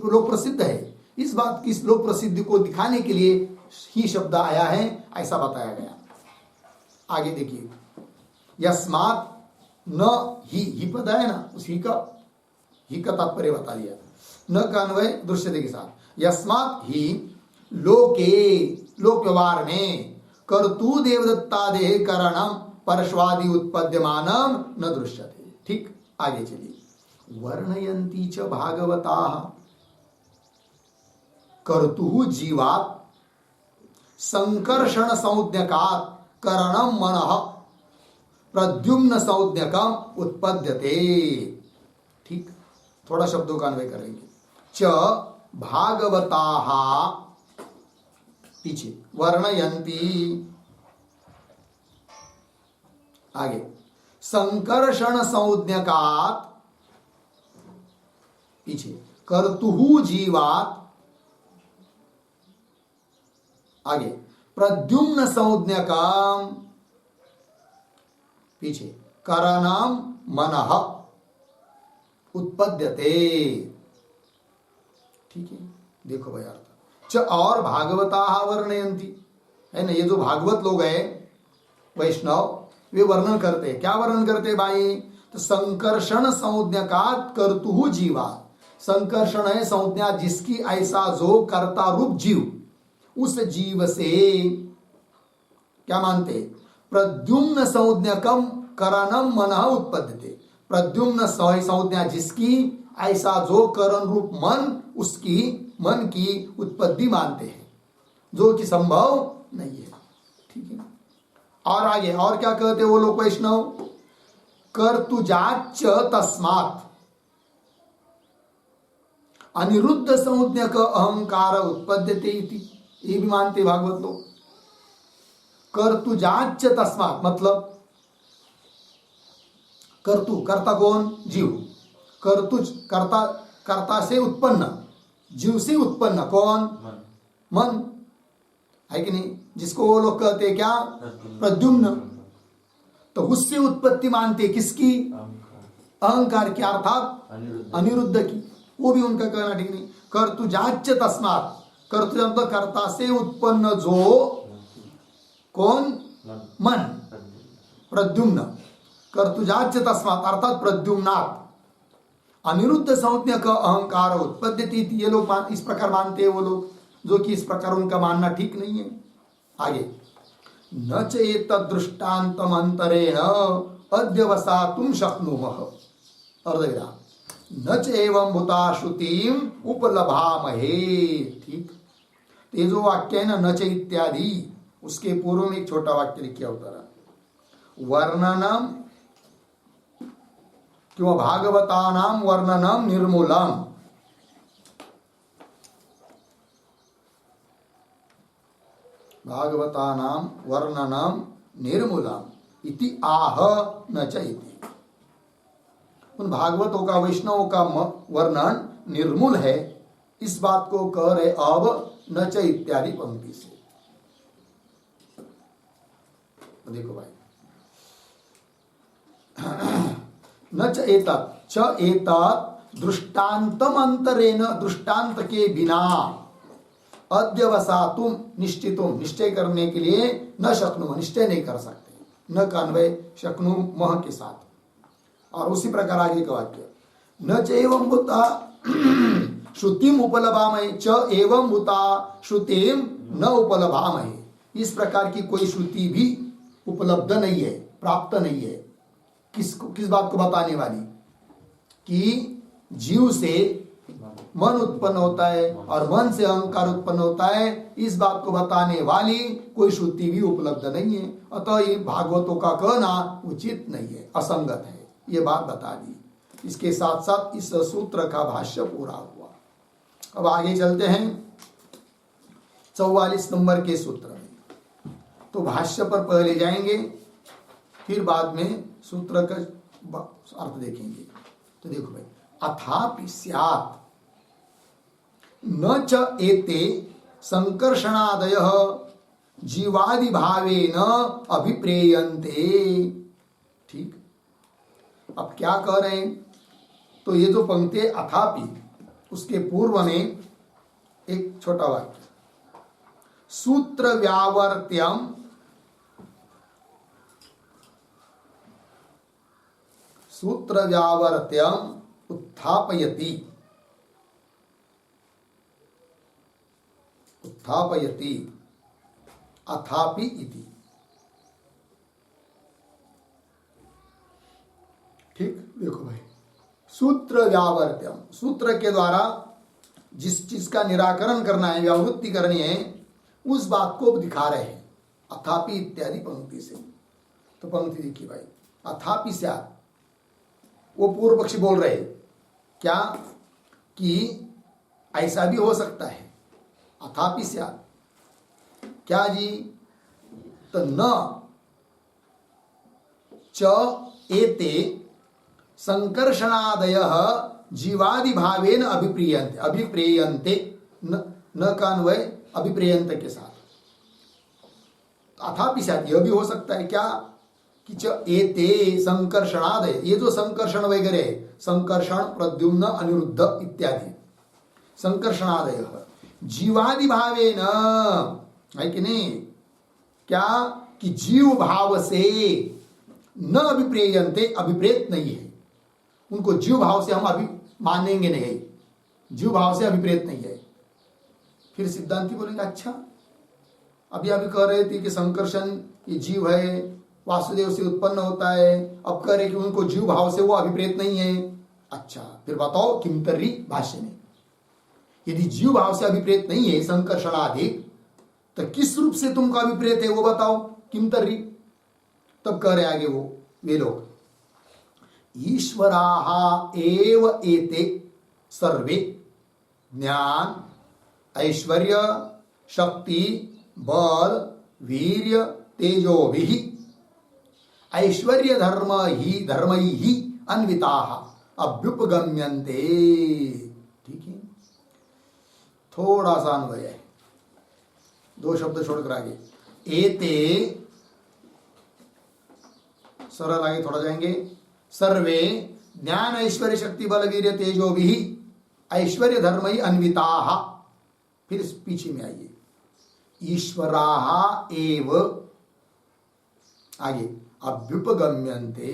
लोक प्रसिद्ध है, इस बात की लोक प्रसिद्धि को दिखाने के लिए ही शब्द आया है, ऐसा बताया गया। आगे देखिए, यस्मात् न ही पद है ना, उस ही का तात्पर्य बता दिया। न का अन्वय दृश्यते के साथ, यस्मात् ही लोके, लोक व्यवहार में कर्तु देवदत्तादेह करणम परश्वादि उत्पद्यमानम न दृश्यते। ठीक, आगे चलिए। वर्णयन्ति च भागवताः कर्तुः जीवात् संकर्षण संज्ञकात् करणम मनः प्रद्युम्न संज्ञकम उत्पद्यते। ठीक, थोड़ा शब्दों का अन्वय करेंगे। च भागवताः पीछे, वर्णयन्ति आगे, संकर्षण संज्ञकात् पीछे, कर्तुः जीवात् आगे, प्रद्युम्न संज्ञकम पीछे, करणम मनः उत्पद्यते। ठीक है, देखो भाई अर्थ। च और भागवताः वर्णयन्ति, है ना, ये जो भागवत लोग हैं वैष्णव, वे वर्णन करते हैं। क्या वर्णन करते हैं भाई? तो संकर्षण संज्ञकात् कर्तुः जीवा, संकर्षण है संज्ञा जिसकी, ऐसा जो कर्ता रूप जीव, उस जीव से क्या मानते? प्रद्युम्न संज्ञकम करणम मनः उत्पद्यते। प्रद्युम्न संज्ञा जिसकी, ऐसा जो करण रूप मन, उसकी मन की उत्पत्ति मानते हैं, जो कि संभव नहीं है। ठीक है, और आगे और क्या कहते वो लोग वैष्णव? कर्तुजाच्च तस्मात् अनिरुद्ध संज्ञक अहंकार उत्पद्यते इति, ये भी मानते भागवत लोग। कर्तुजाच्च तस्मात् मतलब कर्तु, कर्ता कौन? जीव। कर्तुज कर्ता, कर्ता से उत्पन्न, जीव से उत्पन्न कौन? मन, है कि नहीं? जिसको वो लोग कहते हैं क्या? प्रद्युम्न। तो उससे उत्पत्ति मानते किसकी? अहंकार की, अर्थात अनिरुद्ध की। वो भी उनका कहना ठीक नहीं। कर्तुजाच्च तस्मात्, कर्तु मतलब कर्ता से उत्पन्न जो, कौन? मन, प्रद्युम्न। कर्तुजाच्च तस्मात् अर्थात प्रद्युम्नात् अनिरुद्ध संज्ञक अहंकार उत्पद्यति। ये लोग इस प्रकार मानते हैं वो लोग, जो कि इस प्रकार उनका मानना ठीक नहीं है। आगे, न च एतद् दृष्टान्तम अंतरेण अध्यवसातुं शक्नुमः, अर्धविराम, न च एवं भूता श्रुतिम उपलभामहे। ठीक, ये जो वाक्य है ना, न च इत्यादि, उसके पूर्व में एक छोटा वाक्य लिखा होता है, वर्णनम क्यों भागवतानाम वर्णनम निर्मूलम, भागवतानाम वर्णनम निर्मूलम इति आह न च इति। उन भागवतों का, वैष्णवों का वर्णन निर्मूल है, इस बात को कह रहे अब न च इत्यादि पंक्ति से। देखो भाई, न च एतत्, च एतत् दृष्टान्तम अंतरेण, दृष्टांत के बिना, अध्यवसातुम निश्चितुम निश्चय करने के लिए, न शक्नुम निश्चय नहीं कर सकते, न का अन्वय शक्नुमः के साथ। और उसी प्रकार आगे का वाक्य, न च एवं भूता श्रुतिम उपलभामहे, च एवं भूता श्रुतिम न उपलभामहे, इस प्रकार की कोई श्रुति भी उपलब्ध नहीं है, प्राप्त नहीं है। किस बात को बताने वाली? कि जीव से मन उत्पन्न होता है और मन से अहंकार उत्पन्न होता है, इस बात को बताने वाली कोई श्रुति भी उपलब्ध नहीं है। अतः ये भागवतों का कहना उचित नहीं है, असंगत है, ये बात बता दी। इसके साथ साथ इस सूत्र का भाष्य पूरा हुआ। अब आगे चलते हैं 44 नंबर के सूत्र में। तो भाष्य पर पहले जाएंगे, फिर बाद में सूत्र का अर्थ देखेंगे। तो देखो भाई, अथापि स्यात् न च एते संकर्षणादयः जीवादि भावेन अभिप्रेयन्ते। ठीक, अब क्या कह रहे हैं? तो ये जो पंक्ति अथापि, उसके पूर्व में एक छोटा वाक्य, सूत्र व्यावर्त्यम उत्थापयति अथापि इति। ठीक, देखो भाई, सूत्र व्यावर्त्यम, सूत्र के द्वारा जिस चीज का निराकरण करना है, व्यावृत्ति करनी है, उस बात को दिखा रहे हैं अथापि इत्यादि पंक्ति से। तो पंक्ति देखिए भाई, अथापि स्यात्, वो पूर्व पक्षी बोल रहे क्या कि ऐसा भी हो सकता है। अथापि स्यात् क्या जी? तो न च एते संकर्षणादयः जीवादि भावेन अभिप्रेयन्ते। न का अन्वय अभिप्रेयन्त के साथ। अथापि स्यात्, यह भी हो सकता है क्या कि च एते संकर्षणादय, ये जो संकर्षण वगैरह है, संकर्षण, प्रद्युम्न, अनिरुद्ध इत्यादि, संकर्षणादय जीवादि भावेन, है कि नहीं? क्या कि जीव भाव से न अभिप्रेयन्ते, अभिप्रेत नहीं है, उनको जीव भाव से हम अभी मानेंगे नहीं, जीव भाव से अभिप्रेत नहीं है। फिर सिद्धांती बोलेंगे अच्छा, अभी कह रहे थे कि संकर्षण ये जीव है, वासुदेव से उत्पन्न होता है, अब कह रहे कि उनको जीव भाव से वो अभिप्रेत नहीं है। अच्छा, फिर बताओ किमतर्री भाष्य में, यदि जीव भाव से अभिप्रेत नहीं है संकर्षणादि, तो किस रूप से तुमको अभिप्रेत है वो बताओ, किमतर्री। तब कह रहे आगे वे लोग, ईश्वराः एव एते सर्वे ज्ञान, ऐश्वर्य, शक्ति, बल, वीर्य, तेजोभिः ऐश्वर्य धर्मैः अन्विताः अभ्युपगम्यन्ते। ठीक है, थोड़ा सा अन्वय है, दो शब्द छोड़कर आगे, एते, सरल आगे थोड़ा जाएंगे, सर्वे ज्ञान, ऐश्वर्य, शक्ति, बल, वीर्य, तेजोभिः ऐश्वर्य धर्मैः अन्विताः। फिर पीछे में आइए, ईश्वराः एव, आगे अभ्युपगम्यन्ते।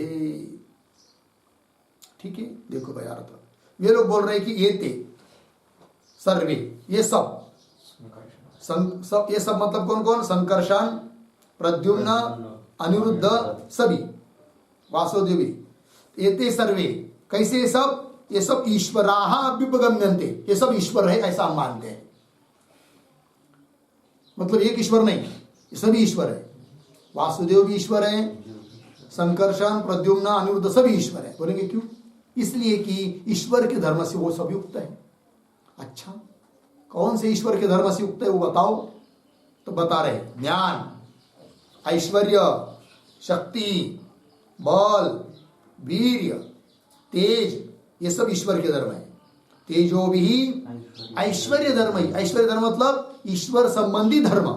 ठीक है, देखो भाई अर्थ, वे लोग बोल रहे हैं कि ये ते सर्वे, ये सब ये सब मतलब कौन कौन? संकर्षण, प्रद्युम्न, अनिरुद्ध, सभी, वासुदेवी, एते सर्वे, कैसे ये सब? ये सब ईश्वराः अभ्युपगम्यन्ते, ये सब ईश्वर है ऐसा हम मानते हैं। मतलब एक ईश्वर नहीं, ये सभी ईश्वर है। वासुदेव भी ईश्वर है, संकर्षण, प्रद्युम्न, अनिरुद्ध सभी ईश्वर है। बोलेंगे क्यों? इसलिए कि ईश्वर के धर्म से वो सब युक्त है। अच्छा, कौन से ईश्वर के धर्म से युक्त है वो बताओ? तो बता रहे, ज्ञान, ऐश्वर्य, शक्ति, बल, वीर्य, तेज, ये सब ईश्वर के धर्म है। तेजो भी ऐश्वर्य धर्म ही, ऐश्वर्य धर्म मतलब ईश्वर संबंधी धर्म,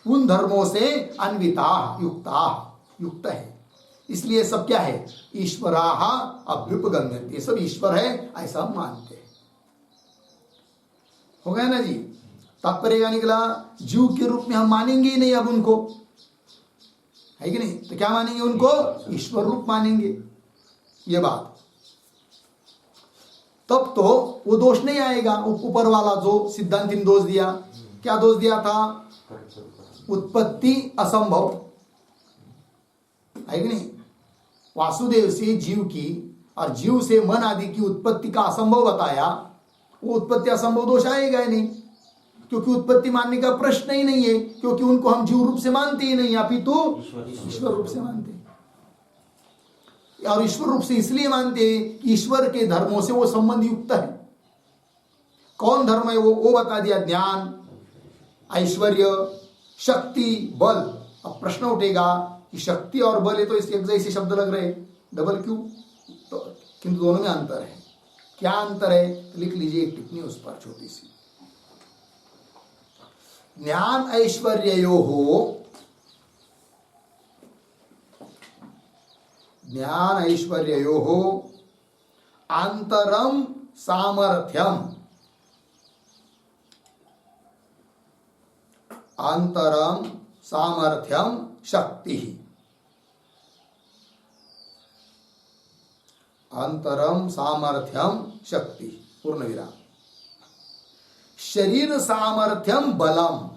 उन धर्मों से अन्विता, युक्त है। इसलिए सब क्या है? ईश्वराः अभ्युपगम्यन्ते, ये सब ईश्वर है ऐसा हम मानते हैं। हो गया ना जी? तात्पर्य क्या निकला? जीव के रूप में हम मानेंगे ही नहीं अब उनको, है कि नहीं? तो क्या मानेंगे उनको? ईश्वर रूप मानेंगे, ये बात। तब तो वो दोष नहीं आएगा, ऊपर वाला जो सिद्धांत ने दोष दिया। क्या दोष दिया था? उत्पत्ति असंभव, है कि नहीं? वासुदेव से जीव की और जीव से मन आदि की उत्पत्ति का असंभव बताया, वो उत्पत्ति असंभव दोष आएगा ही नहीं, क्योंकि उत्पत्ति मानने का प्रश्न ही नहीं है, क्योंकि उनको हम जीव रूप से मानते ही नहीं, अपितु ईश्वर रूप से मानते हैं। और ईश्वर रूप से इसलिए मानते हैं कि ईश्वर के धर्मों से वो संबंध युक्त है। कौन धर्म है वो बता दिया, ज्ञान, ऐश्वर्य, शक्ति, बल। अब प्रश्न उठेगा कि शक्ति और बल है तो इस एक जैसे शब्द लग रहे, डबल क्यों? तो किंतु दोनों में अंतर है। क्या अंतर है? तो लिख लीजिए एक टिप्पणी उस पर छोटी सी। ज्ञान ऐश्वर्ययोः, ज्ञान ऐश्वर्ययोः आंतरम सामर्थ्यम, आंतरम सामर्थ्यम शक्ति, अंतरम सामर्थ्यम शक्ति पूर्ण विराम, शरीर सामर्थ्यम बलम,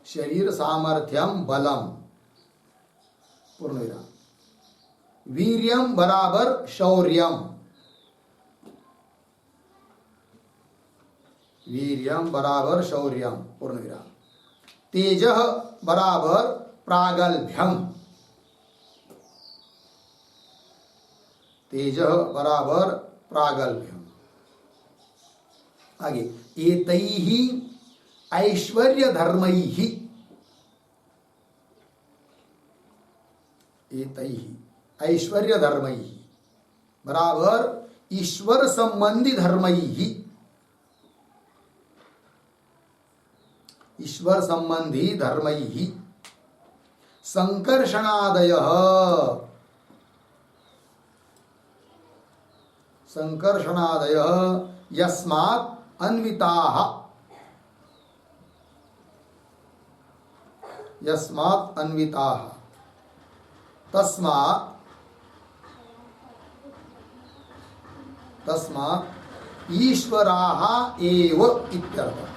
शरीर सामर्थ्यम बलम पूर्ण विराम, वीर्यम बराबर शौर्यम, वीर्यम बराबर शौर्यम पूर्ण विराम, तेजः बराबर प्रागल्भ्यम, तेजः बराबर प्रागल्भ्यम। आगे, एतैहि ऐश्वर्य धर्मैहि, एतैहि ऐश्वर्य धर्मैहि बराबर ईश्वर संबंधी धर्मैहि, ईश्वर संबंधी धर्मैहि संकर्षणादयः, संकर्षणादयः यस्मात् अन्विताः, यस्मात् अन्विताः तस्मात्, तस्मात् ईश्वराः एव इत्यर्थः,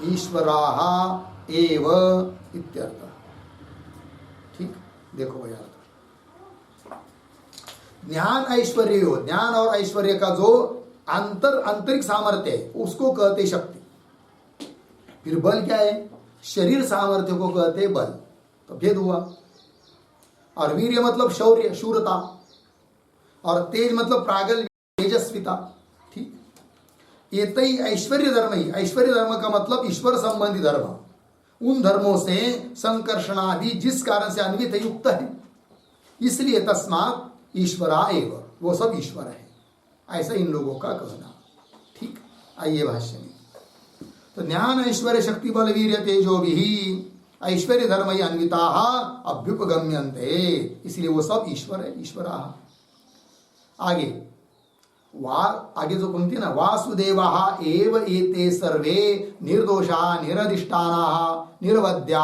ईश्वराः एव इत्यर्थः। ठीक, देखो भैया, ज्ञान ऐश्वर्य हो, ज्ञान और ऐश्वर्य का जो आंतरिक सामर्थ्य है उसको कहते शक्ति। फिर बल क्या है? शरीर सामर्थ्य को कहते बल, तो भेद हुआ। और वीर्य मतलब शौर्य, शूरता, और तेज मतलब प्रागल, तेजस्विता। ठीक, ये तई ऐश्वर्य धर्म ही, ऐश्वर्य धर्म का मतलब ईश्वर संबंधी धर्म, उन धर्मों से संकर्षणादि जिस कारण से अन्वित युक्त है, इसलिए तस्मात् ईश्वरा एव, वो सब ईश्वर है, ऐसा इन लोगों का कहना। ठीक, आइए भाष्य में। तो ज्ञान ऐश्वर्य शक्ति बल वीर्य तेजो भी ऐश्वर्य धर्म अन्विता अभ्युपगम्यन्ते, इसलिए वो सब ईश्वर है, ईश्वरा। आगे आगे जो पंक्ति ना, वासुदेवा एव एते सर्वे निर्दोषा निरधिष्ठाना निरवध्या,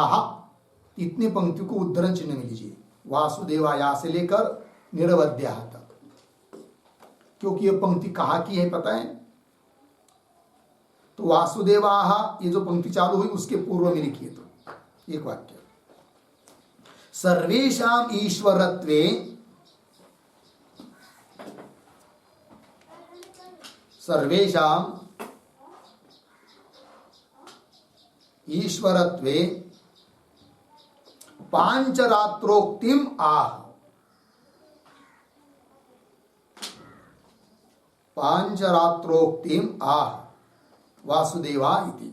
इतनी पंक्ति को उद्धरण चिन्ह में लीजिए, वासुदेवा या से लेकर निरवध्या तक। क्योंकि ये पंक्ति कहा की है पता है? तो वासुदेवा, ये जो पंक्ति चालू हुई उसके पूर्व में लिखिए तो एक वाक्य, सर्वेषाम ईश्वरत्वे, सर्वेषाम ईश्वरत्वे पांचरात्रोक्तिम आह, पांचरात्रोक्तिम आह वासुदेवा इति।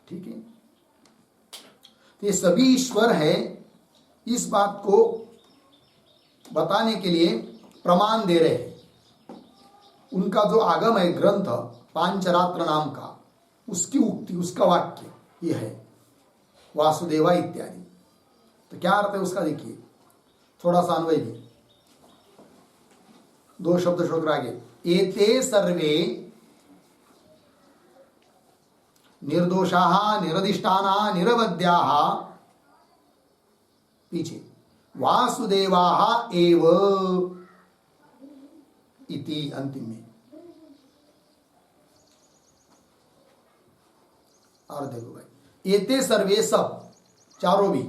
ठीक है, तो ये सभी ईश्वर है, इस बात को बताने के लिए प्रमाण दे रहे हैं। उनका जो आगम है ग्रंथ पांचरात्र नाम का, उसकी उक्ति, उसका वाक्य ये है वासुदेवा इत्यादि। तो क्या अर्थ है उसका देखिए, थोड़ा सा अन्वय भी, दो शब्द श्लोक आगे, एते सर्वे निर्दोषाः निरधिष्ठानाः निरवध्याः, पीछे वासुदेवाः एव इति अंतिम में। और देखो भाई, एते सर्वे सब, चारों भी,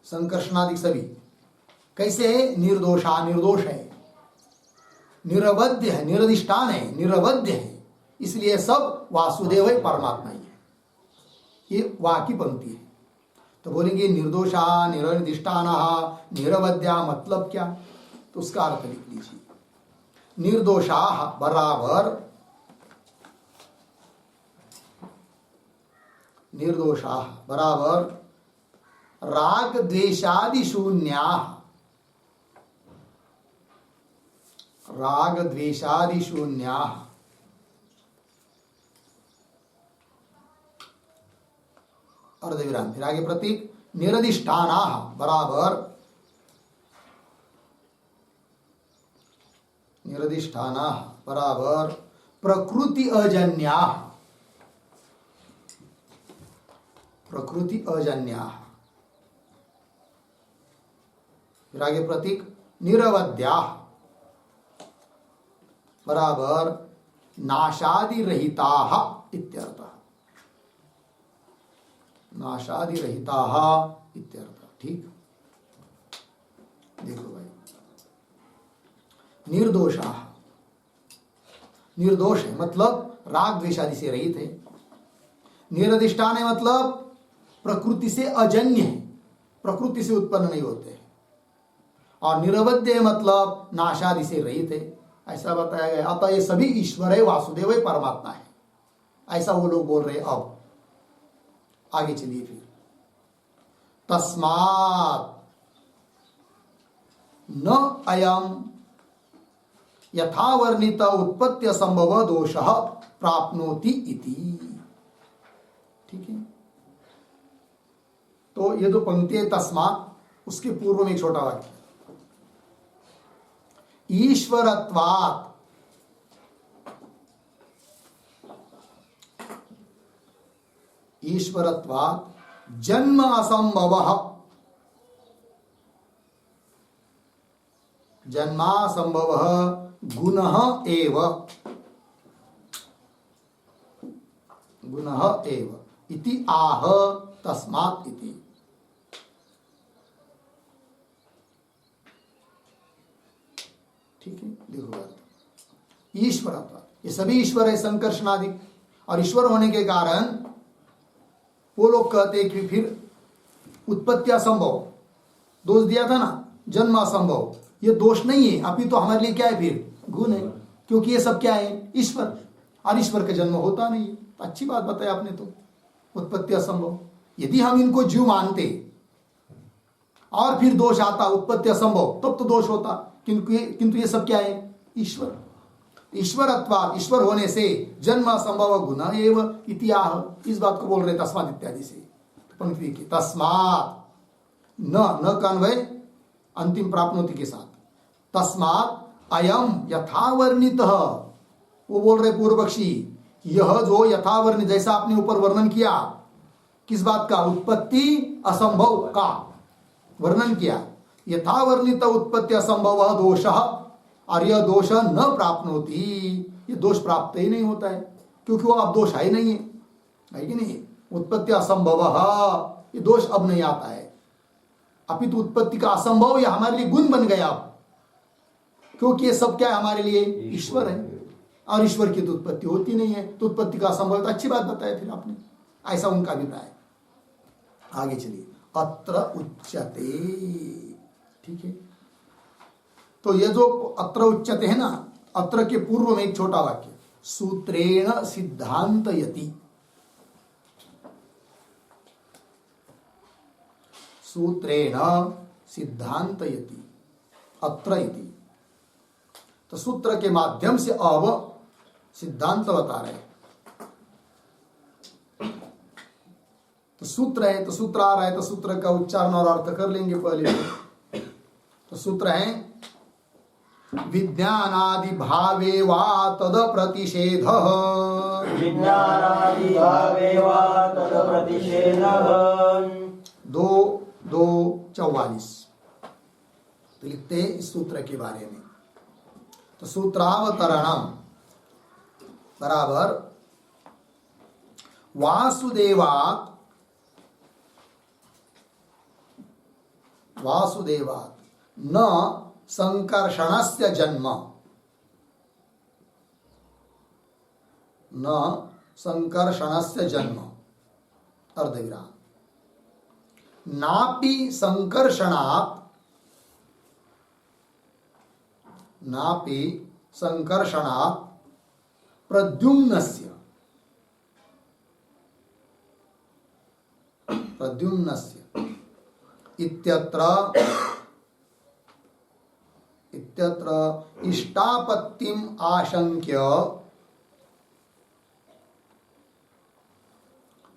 संकर्षणादि सभी कैसे है? निर्दोषा, निर्दोष है, निरवध्य है, निरधिष्ठान है, निरवध्य है, इसलिए सब वासुदेव है, परमात्मा ही है। ये वाह की पंक्ति है। तो बोलेंगे निर्दोषा निरनिधिष्ठाना निरवध्या मतलब क्या, तो उसका अर्थ लिख लीजिए। निर्दोषा बराबर, निर्दोषा बराबर राग द्वेषादि शून्या, राग द्वेषादि शून्या, अर्धविराम, फिर आगे प्रतीक निरधिष्ठाना बराबर निरधिष्ठाना बराबर प्रकृति अजन्या, प्रकृति अजन्या, फिर आगे प्रतीक निरवध्या बराबर नाशादि रहिता इत्यर्थः, नाशादि रहिता इत्यर्थः। ठीक, देखो भाई, निर्दोषा, निर्दोष है मतलब राग द्वेषादि से रहित है। निरधिष्ठान है मतलब प्रकृति से अजन्य है, प्रकृति से उत्पन्न नहीं होते हैं। और निरवध्य मतलब नाशादि से रहित है, ऐसा बताया गया। अतः ये सभी ईश्वर है, वासुदेव है, परमात्मा है, ऐसा वो लोग बोल रहे हैं। अब आगे चलिए फिर, तस्मात् न अयम यथावर्णित उत्पत्ति संभव दोष प्राप्नोति इति। ठीक है, तो ये दो पंक्ति है तस्मात्, उसके पूर्व में एक छोटा वाक्य, ईश्वरत्वात्, ईश्वरत्वात् जन्म असंभवः, जन्मासंभवः गुणः एव, गुणः एव इति आह तस्मात् इति। ठीक है, देखो बात, ईश्वरत्व, ये सभी ईश्वर है, संकर्षणादि, और ईश्वर होने के कारण वो लोग कहते हैं कि फिर उत्पत्ति असंभव, दोष दिया था ना, जन्म असंभव, ये दोष नहीं है, अभी तो हमारे लिए क्या है, फिर गुण है, क्योंकि ये सब क्या है, ईश्वर, और ईश्वर का जन्म होता नहीं है। तो अच्छी बात बताया आपने, तो उत्पत्ति असंभव, यदि हम इनको जीव मानते और फिर दोष आता उत्पत्ति असंभव, तब तो दोष होता, किंतु ये सब क्या है, ईश्वर, ईश्वरत्वात्, ईश्वर होने से जन्म असंभव गुण एव इति आह, इस बात को बोल रहे तस्मात् इत्यादि से। पंक्ति की तस्मात्, न का अन्वय अंतिम प्राप्नोति के साथ, तस्मात् अयम यथावर्णितः, वो बोल रहे पूर्व पक्षी, यह जो यथावर्णित, जैसा आपने ऊपर वर्णन किया, किस बात का, उत्पत्ति असंभव का वर्णन किया, यथावर्णित उत्पत्ति असंभव दोषः, और यह दोष न प्राप्नोति, ये दोष प्राप्त ही नहीं होता है, क्योंकि वो अब दोष है ही नहीं है कि नहीं, उत्पत्ति असंभव, ये दोष अब नहीं आता है, अपितु उत्पत्ति का असंभव ये हमारे लिए गुण बन गया अब, क्योंकि ये सब क्या है, हमारे लिए ईश्वर है, और ईश्वर की तो उत्पत्ति होती नहीं है, तो उत्पत्ति का असंभव, तो अच्छी बात बताया फिर आपने, ऐसा उनका अभिप्राय। आगे चलिए, अत्र उच्यते। ठीक है, तो ये जो अत्र उच्यते है ना, अत्र के पूर्व में एक छोटा वाक्य, सूत्रेण सिद्धांतयति, सूत्रेण सिद्धांतयति अत्र इति। तो सूत्र के माध्यम से अब सिद्धांत बता रहे हैं। तो सूत्र है, तो सूत्र आ रहा है, तो सूत्र का उच्चारण और अर्थ कर लेंगे पहले। तो सूत्र है विज्ञानादि भावे वा तद प्रतिषेध, विज्ञानादि भावे वा तद प्रतिषेध, 2:2:44। तो लिखते हैं इस सूत्र के बारे में। तो सूत्रावतरणम बराबर वासुदेवात्, वासुदेवात् न संकर्षणस्य जन्म, न संकर्षणस्य जन्म अर्धविराम नापि संकर्षणात् प्रद्युम्नस्य इत्यत्र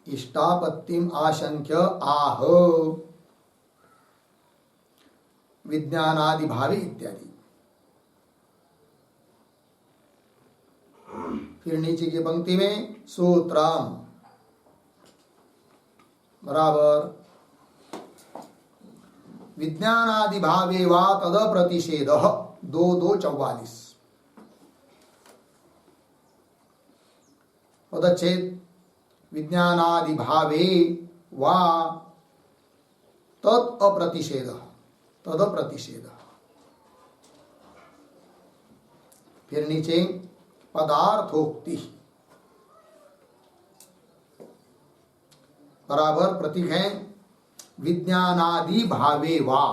इष्टापत्तिम् आशंक्य आह विज्ञानादि भावे इत्यादि। फिर नीचे की पंक्ति में सूत्रम बराबर विज्ञानादि भावे वा तद प्रतिषेध 2:2:44 पदच्छेद विज्ञानादि भावे वा तद प्रतिषेध। फिर नीचे पदार्थोक्ति बराबर प्रतीक है विज्ञानादि भावे वा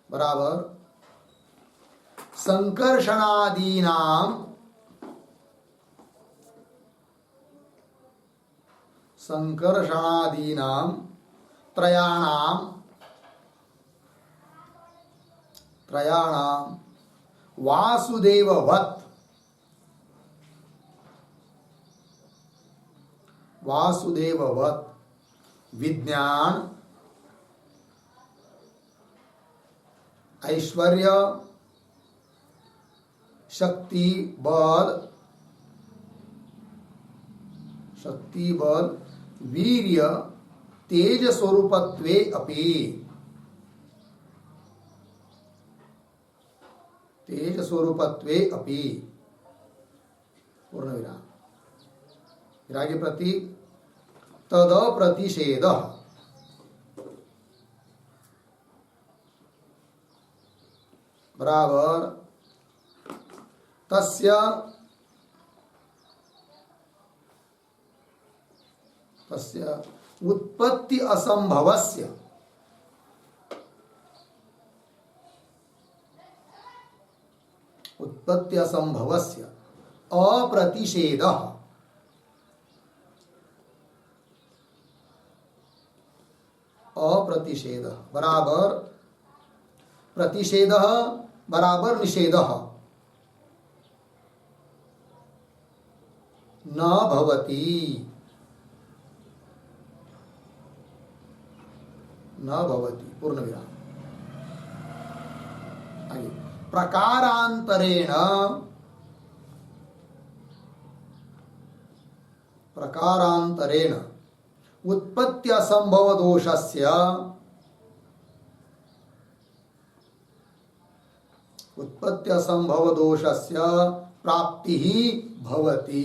बराबर संकर्षणादीनाम त्रयाणाम वासुदेववत् विज्ञान ऐश्वर्य शक्ति बल वीर्य तेज स्वरूपत्वे अपि पूर्ण विराम। विरागे प्रतीक तद प्रतिषेध बराबर तस्य उत्पत्ति असंभवस्य अप्रतिषेध बराबर प्रतिषेध बराबर निषेध न भवति पूर्ण विराम। आगे प्रकारांतरेण उत्पत्ति असंभव दोषस्य प्राप्ति ही भवति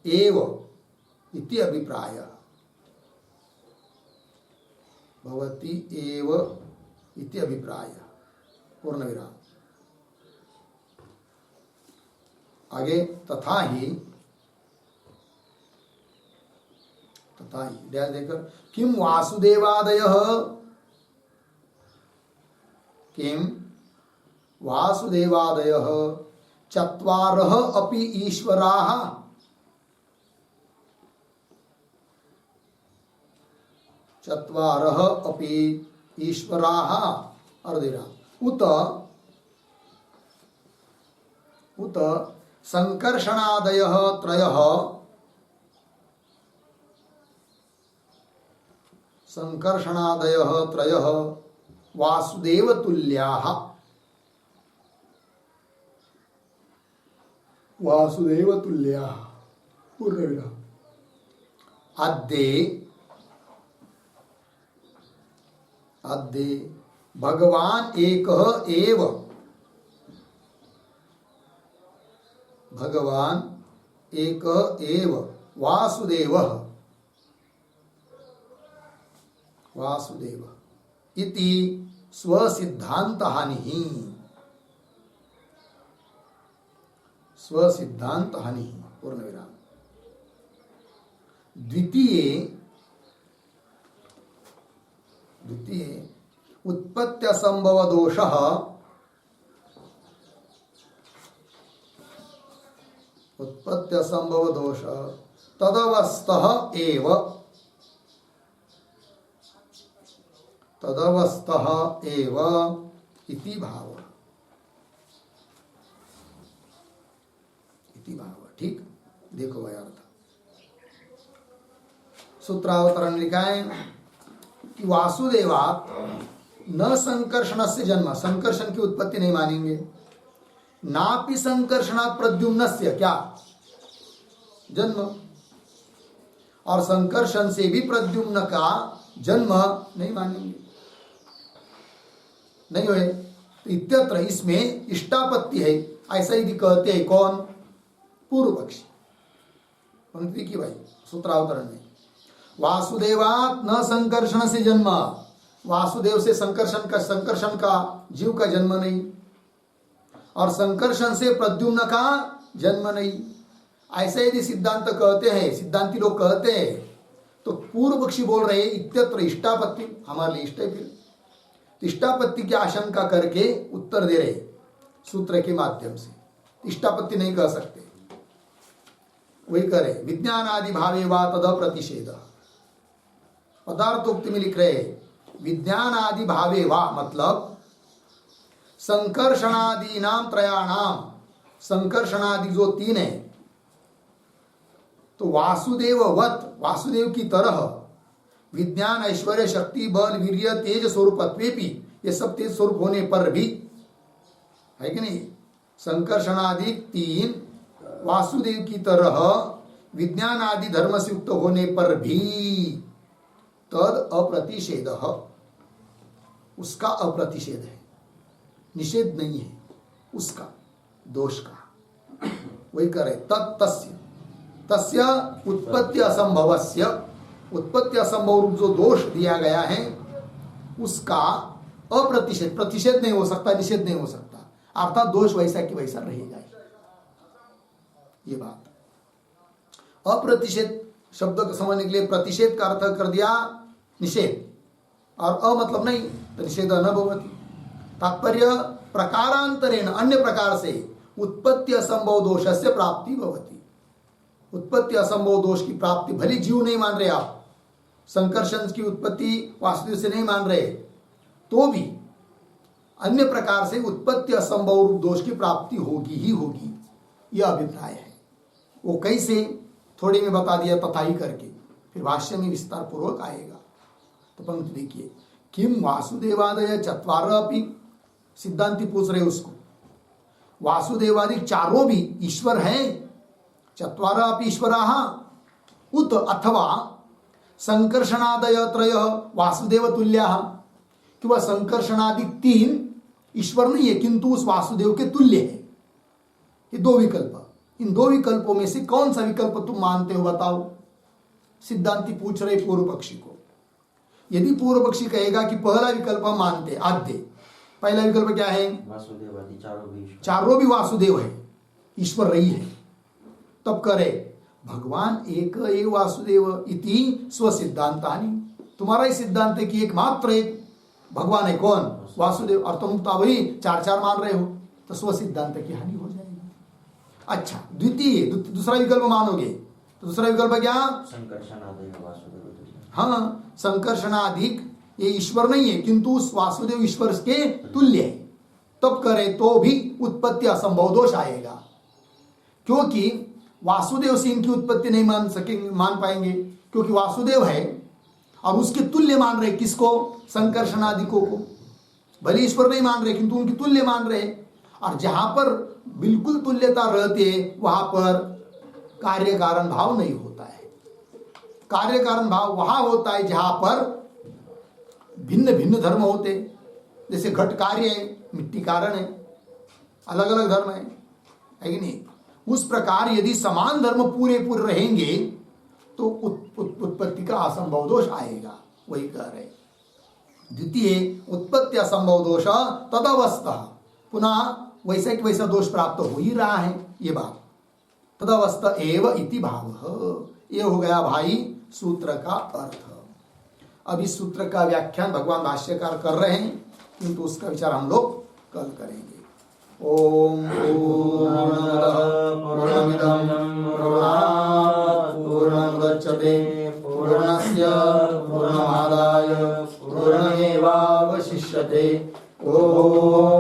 एव इति अभिप्रायः। पूर्ण विराम। आगे तथा ही डैश देकर किम वासुदेवादयः चत्वारः अपि ईश्वराः अर्धविराम उत संकर्षणादयः त्रयः वासुदेवतुल्याः पूर्णविराम। अद्ये भगवान एकः एव वासुदेव इति स्वसिद्धांत हानि पूर्ण विराम। द्वितीय उत्पत्ति असंभव दोष तदवस्थः एव इति भाव। ठीक, देखो भाई अर्थ सूत्रावतरण लिखा है कि वासुदेवात न संकर्षण से जन्म, संकर्षण की उत्पत्ति नहीं मानेंगे, नापि संकर्षणात् प्रद्युम्न से क्या जन्म, और संकर्षण से भी प्रद्युम्न का जन्म नहीं मानेंगे, नहीं हुए। तो इत्यत्र इसमें इष्टापत्ति है, ऐसा ही कहते हैं कौन? पूर्व पक्षी। पंक्ति की भाई सूत्रावतरण में वासुदेवात न संकर्षण से जन्म, वासुदेव से संकर्षण का जीव का जन्म नहीं, और संकर्षण से प्रद्युम्न का जन्म नहीं। ऐसे यदि सिद्धांत कहते हैं, सिद्धांती लोग कहते हैं, तो पूर्व पक्षी बोल रहे इत्यत्र इष्टापत्ति, हमारे लिए इष्ट है। फिर इष्टापत्ति की आशंका करके उत्तर दे रहे सूत्र के माध्यम से, इष्टापत्ति नहीं कह सकते, वही करे विज्ञान आदि भावे वा तद प्रतिषेध। पदार्थोक्ति में लिख रहे विज्ञान आदि भावे वा मतलब संकर्षणादि नाम त्रयाणाम, संकर्षणादि जो तीन है, तो वासुदेववत, वासुदेव की तरह विज्ञान ऐश्वर्य शक्ति बल वीर्य तेज स्वरूपत्वेपि, ये सब तेज स्वरूप होने पर भी है कि नहीं, संकर्षणादि तीन वासुदेव की तरह विज्ञान आदि धर्म से युक्त होने पर भी तद अप्रतिषेध, उसका अप्रतिषेध है, निषेध नहीं है उसका, दोष का। वही करे तस्य उत्पत्ति असंभवस्य, उत्पत्ति असंभव रूप जो दोष दिया गया है उसका अप्रतिषेध, प्रतिषेध नहीं हो सकता, निषेध नहीं हो सकता, अर्थात दोष वैसा कि वैसा रहेगा। ये बात अप्रतिषेध शब्द को समझने के लिए प्रतिषेध का अर्थ कर दिया निषेध, और अ मतलब नहीं तो निषेध न भवति। तात्पर्य प्रकारांतरेण, अन्य प्रकार से उत्पत्ति असंभव दोष से प्राप्ति भवति। उत्पत्ति असंभव दोष की प्राप्ति, भले जीव नहीं मान रहे आप, संकर्षण की उत्पत्ति वासुदेव से नहीं मान रहे, तो भी अन्य प्रकार से उत्पत्ति असंभव दोष की प्राप्ति होगी ही होगी, यह अभिप्राय है। वो कैसे थोड़ी में बता दिया तथा ही करके, फिर भाष्य में विस्तार पूर्वक आएगा। तो पंक्ति देखिए, किम वासुदेवादय चत्वार अपि, सिद्धांति पूछ रहे उसको, वासुदेवादि चारों भी ईश्वर हैं, चत्वार अपि ईश्वराः उत अथवा संकर्षणादय त्रय वासुदेव तुल्याः, कि वह संकर्षणादि तीन ईश्वर नहीं है किंतु उस वासुदेव के तुल्य है। ये दो विकल्प, इन दो विकल्पों में से कौन सा विकल्प तुम मानते हो बताओ? सिद्धांति पूछ रहे पूर्व पक्षी को। यदि पूर्व पक्षी कहेगा कि पहला विकल्प हम मानते, आद्य, पहला विकल्प क्या है? वासुदेवादि चारों भी वासुदेव है, ईश्वर रही है, तब करे भगवान एक एव वासुदेव इति स्व सिद्धांतानि, तुम्हारा ही सिद्धांत है कि एकमात्र एक भगवान है, कौन? वासुदेव, और तुम तो वही चार चार मान रहे हो, तो स्व सिद्धांत की हानि हो जाएगी। अच्छा, द्वितीय दूसरा विकल्प मानोगे तो दूसरा विकल्प क्या? संकर्षणादि वासुदेव। हाँ, संकर्षणाधिक ये ईश्वर नहीं है किंतु उस वासुदेव ईश्वर के तुल्य है, तब करे तो भी उत्पत्ति असंभव दोष आएगा, क्योंकि वासुदेव से इनकी उत्पत्ति नहीं मान पाएंगे, क्योंकि वासुदेव है और उसके तुल्य मान रहे किसको? संकर्षणादिकों को। भले ईश्वर नहीं मान रहे किंतु उनकी तुल्य मान रहे, और जहां पर बिल्कुल तुल्यता रहती है वहां पर कार्य कारण भाव नहीं होता है। कार्य कारण भाव वहां होता है जहां पर भिन्न भिन्न धर्म होते, जैसे घट कार्य है, मिट्टी कारण है, अलग अलग धर्म है कि नहीं? उस प्रकार यदि समान धर्म पूरे रहेंगे तो उत्पत्ति का असंभव दोष आएगा, वही कह रहे। द्वितीय उत्पत्ति असंभव दोष तदवस्था, पुनः वैसा कि वैसा दोष प्राप्त हो ही रहा है, ये बात। तदवस्था एव इति भाव, ये हो गया भाई सूत्र का अर्थ। अब इस सूत्र का व्याख्यान भगवान भाष्यकार कर रहे हैं, किंतु उसका विचार हम लोग कल करेंगे। ओम पूर्णमदः पूर्णमिदं पूर्णात् पूर्णमुदच्यते पूर्णस्य पूर्णमादाय पूर्णमेवावशिष्यते। ओम